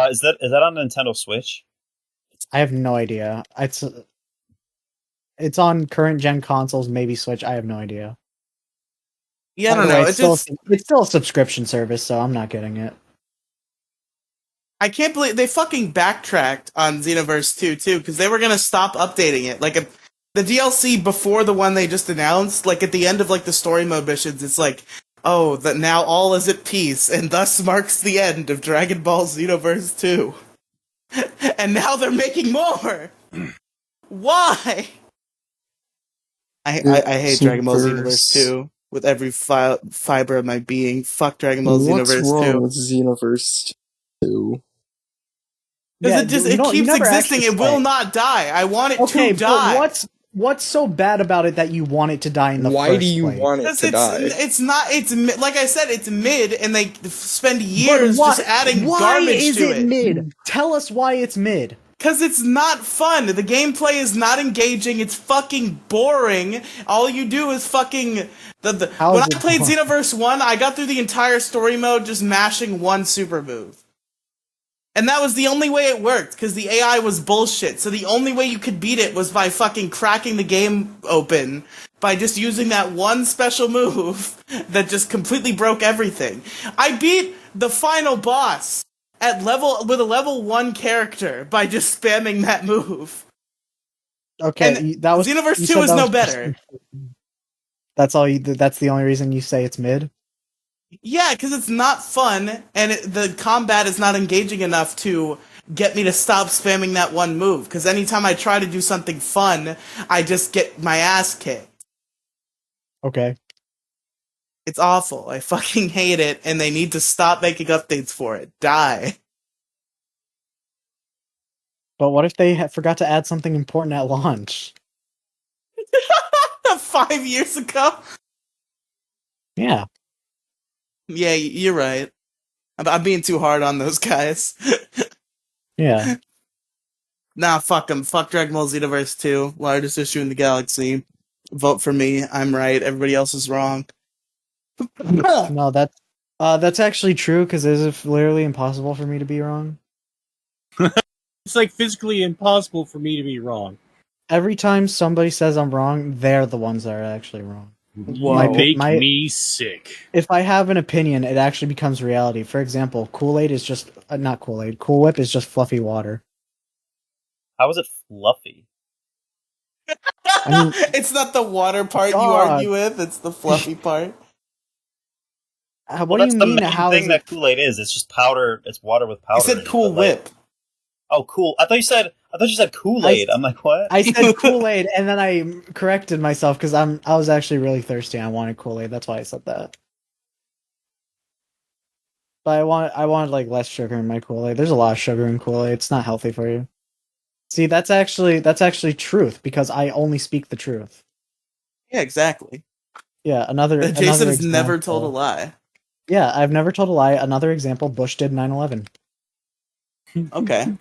Is that on Nintendo Switch? I have no idea. It's on current gen consoles, maybe Switch. I have no idea. Yeah, I By don't the way, know. it's still a subscription service, so I'm not getting it. I can't believe they fucking backtracked on Xenoverse 2 too, because they were gonna stop updating it. Like the DLC before the one they just announced, like at the end of like the story mode missions, it's like, oh, that now all is at peace, and thus marks the end of Dragon Ball Xenoverse 2. And now they're making more. Why? I hate Dragon Ball Xenoverse 2 with every fiber of my being. Fuck Dragon Ball What's Xenoverse wrong 2. with Xenoverse 2? Because Yeah, it you keeps never existing. actually It will say. not die. I want it Okay, to die. but what's so bad about it that you want it to die in the Why do first you place? want it Because to die? it's not, like I said, it's mid, and they spend But years just adding why garbage is to it it. mid? Tell us why it's mid. Because it's not fun. The gameplay is not engaging. It's fucking boring. All you do is fucking... How When is I it played boring? Xenoverse 1, I got through the entire story mode just mashing one super move. And that was the only way it worked, because the AI was bullshit. So the only way you could beat it was by fucking cracking the game open, by just using that one special move that just completely broke everything. I beat the final boss with a level 1 character by just spamming that move. Okay, And that was Xenoverse you 2 said is that no was better. that's all you. That's the only reason you say it's mid. Yeah, because it's not fun, and the combat is not engaging enough to get me to stop spamming that one move. Because anytime I try to do something fun, I just get my ass kicked. Okay, It's awful. I fucking hate it, and they need to stop making updates for it. Die. but what if they forgot to add something important at launch? 5 years ago? Yeah, Yeah, you're right. I'm being too hard on those guys. yeah. Nah, fuck them. Fuck Dragon Ball Xenoverse 2. Largest issue in the galaxy. Vote for me. I'm right. Everybody else is wrong. No, that's actually true because it's literally impossible for me to be wrong. It's like physically impossible for me to be wrong. Every time somebody says I'm wrong, they're the ones that are actually wrong. You make My- me sick. If I have an opinion, it actually becomes reality. For example, Kool-Aid is just not Kool-Aid. Cool Whip is just fluffy water. How is it fluffy? I mean, It's not the water part you God. argue with, it's the fluffy part. What Well, do that's you the mean? main How thing is that it? Kool-Aid is. It's just powder. It's water with powder. You said in it, Cool but, like- Whip. Oh, cool. I thought you said Kool-Aid. I'm like, what? I said Kool-Aid, and then I corrected myself because I was actually really thirsty. And I wanted Kool-Aid. That's why I said that. But I wanted like less sugar in my Kool-Aid. There's a lot of sugar in Kool-Aid. It's not healthy for you. See, that's actually truth because I only speak the truth. Yeah, exactly. Yeah, another Jason has example. never told a lie. Yeah, I've never told a lie. Another example: Bush did 9/11. Okay.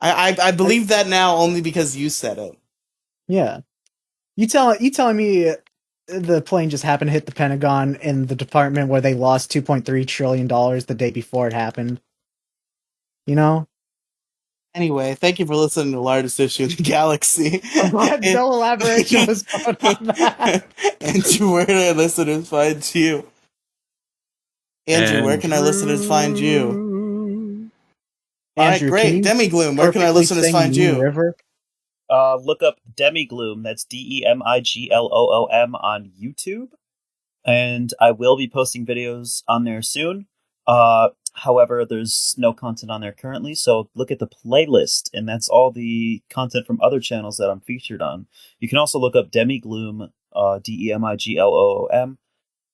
I believe that now only because you said it. Yeah, you telling me the plane just happened to hit the Pentagon in the department where they lost $2.3 trillion the day before it happened? You know, Anyway, thank you for listening to the largest issue in the galaxy. no elaboration was going on that. Andrew, where can our listeners find you? Andrew, where can our listeners find you? All right, Andrew, can great. you Demi Gloom, where can our perfectly listeners sing find Moon you? River? Look up Demigloom. That's DEMIGLOOM on YouTube, and I will be posting videos on there soon. However, there's no content on there currently, so look at the playlist, and that's all the content from other channels that I'm featured on. You can also look up Demigloom, DEMIGLOOM,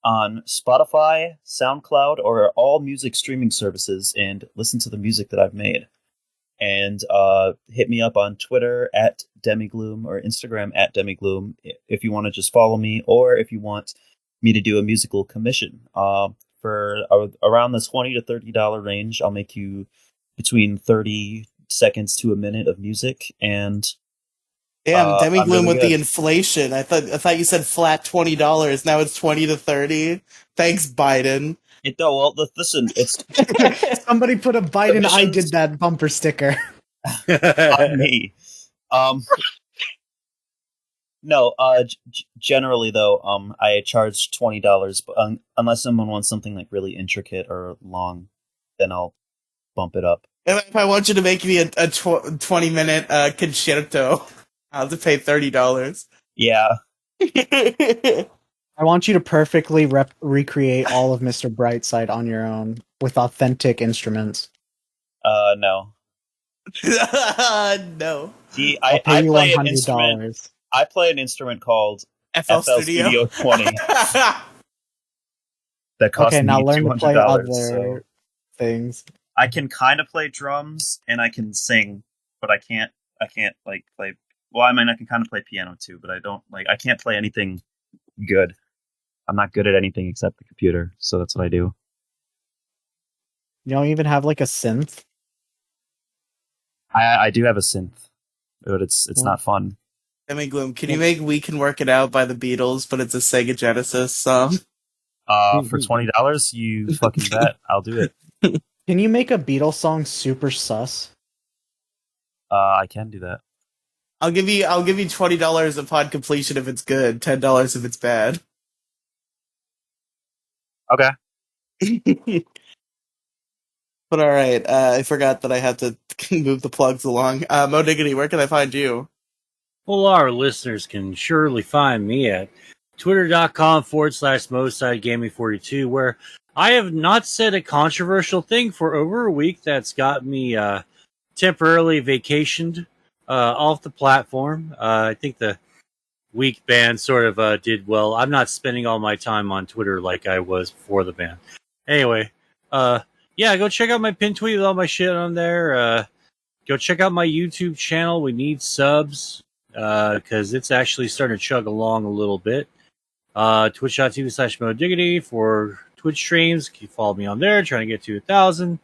on Spotify, SoundCloud, or all music streaming services, and listen to the music that I've made. And hit me up on Twitter at Demigloom or Instagram at Demigloom if you want to just follow me, or if you want me to do a musical commission. For around the $20 to $30 range, I'll make you between 30 seconds to a minute of music, and Damn, Demi I'm Gloom really with the good. inflation. I thought you said flat $20. Now it's 20 to 30. Thanks, Biden. Listen, it's Somebody put a Biden "I submissions did that" bumper sticker. on me. No, generally though, I charge $20, but unless someone wants something like really intricate or long, then I'll bump it up. If I want you to make me a 20-minute concerto, I'll have to pay $30. Yeah, I want you to perfectly recreate all of Mr. Brightside on your own with authentic instruments. no. No. See, I'll pay I you play an instrument. $100. I play an instrument called FL FL Studio. Studio 20 that cost Okay, now me learn to play $200. So other things. I can kind of play drums and I can sing, but I can't. I can't like play. Well, I mean, I can kind of play piano too, but I don't like. I can't play anything good. I'm not good at anything except the computer, so that's what I do. You don't even have like a synth? I do have a synth, but it's not fun. Demi Gloom, can you make "We Can Work It Out" by the Beatles, but it's a Sega Genesis song? For $20, you fucking bet. I'll do it. Can you make a Beatles song super sus? I can do that. I'll give you $20 upon completion if it's good, $10 if it's bad. Okay. But all right, I forgot that I had to move the plugs along. Mo Diggity, where can I find you? Well, our listeners can surely find me at twitter.com/MosideGaming42, where I have not said a controversial thing for over a week. That's got me temporarily vacationed off the platform. I think the week ban sort of did well. I'm not spending all my time on Twitter like I was before the ban. Anyway, yeah, go check out my pin tweet with all my shit on there. Go check out my YouTube channel. We need subs because it's actually starting to chug along a little bit. Twitch.tv/MoDiggity for Twitch streams. You follow me on there, trying to get to 1,000.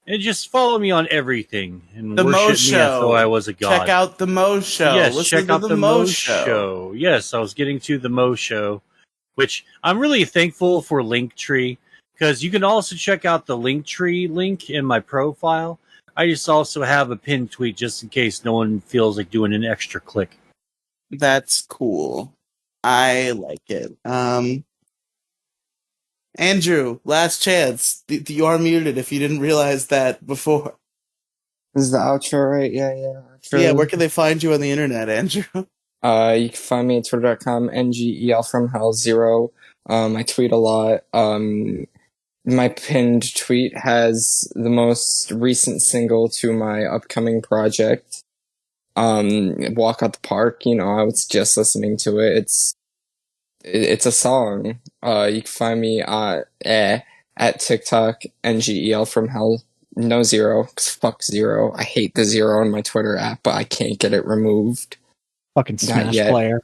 And just follow me on everything and The Mo worship me as though Show. I was a god. Check out the Mo Show. Yes, Listen check to out the the Mo Mo Show. Show. Yes, I was getting to the Mo Show, which I'm really thankful for Linktree, because you can also check out the Linktree link in my profile. I just also have a pinned tweet just in case no one feels like doing an extra click. That's cool. I like it. Andrew, last chance. You are muted if you didn't realize that before. Is the outro right? Yeah. Outro. Yeah, where can they find you on the internet, Andrew? You can find me at twitter.com, ngel from hell 0. I tweet a lot. My pinned tweet has the most recent single to my upcoming project. Walk Out the Park. You know, I was just listening to it. It's a song. You can find me at TikTok, ngel from hell. No 0, 'cause fuck 0. I hate the 0 on my Twitter app, but I can't get it removed. Fucking Smash player.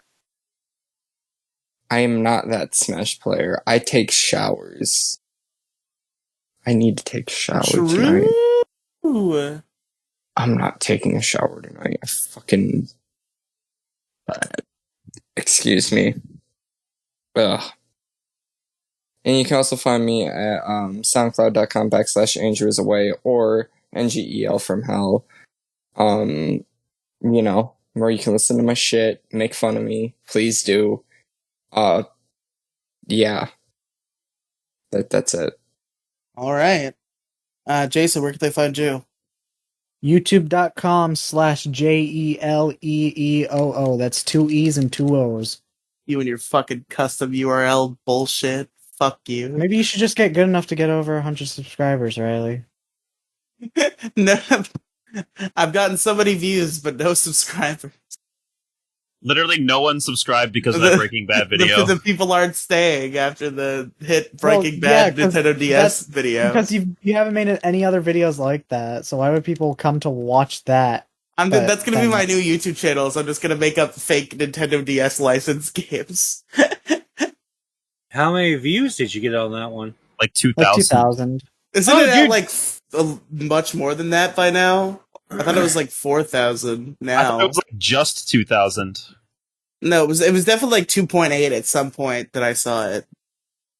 I am not that Smash player. I take showers. I need to take a shower tonight. I'm not taking a shower tonight. I fucking... excuse me. Ugh. And you can also find me at soundcloud.com/AndrewIsAway or ngel from hell. You know, where you can listen to my shit, make fun of me. Please do. Yeah. That's it. All right. Jason, where can they find you? YouTube.com/JELEEOO. That's 2 E's and 2 O's. You and your fucking custom URL bullshit. Fuck you. Maybe you should just get good enough to get over 100 subscribers, Riely. No, I've gotten so many views, but no subscribers. Literally, no one subscribed because of that Breaking Bad video. The people aren't staying after the hit Breaking Bad Nintendo DS video. Because you haven't made any other videos like that, so why would people come to watch that? That's going to be my new YouTube channel, so I'm just going to make up fake Nintendo DS license games. How many views did you get on that one? Like Like 2000. 2000. Isn't Oh, it at dude. like much more than that by now? I thought it was like 4,000 I thought it now. was like just 2000. No, it was definitely like 2.8 at some point that I saw it.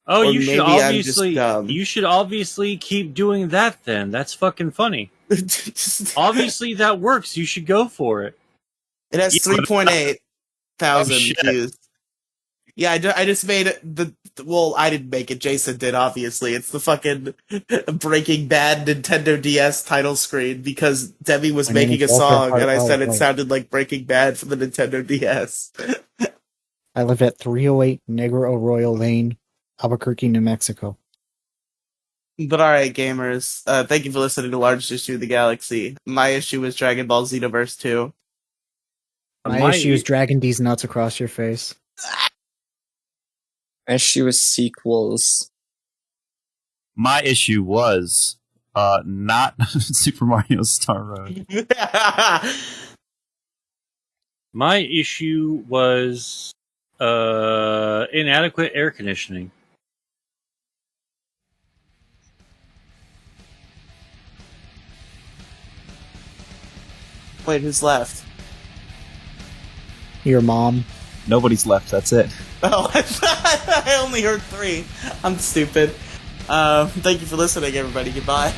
Oh, Or you should maybe I'm just obviously dumb. you should obviously keep doing that then. That's fucking funny. Just- Obviously that works. You should go for it. it has Yeah, 3.8 thousand Oh, shit. views. Yeah, I just made the. Well, I didn't make it. Jason did, obviously. It's the fucking Breaking Bad Nintendo DS title screen because Demi was My name making a is Walter song and I said it White. sounded like Breaking Bad for the Nintendo DS. I live at 308 Negro Arroyo Lane, Albuquerque, New Mexico. But alright, gamers. Thank you for listening to Largest Issue of the Galaxy. My issue is Dragon Ball Xenoverse 2. My issue is dragging these nuts across your face. Issue with sequels. My issue was not Super Mario Star Road. My issue was inadequate air conditioning. Wait, who's left? Your mom. Nobody's left. That's it. Oh, I only heard 3. I'm stupid. Thank you for listening, everybody. Goodbye.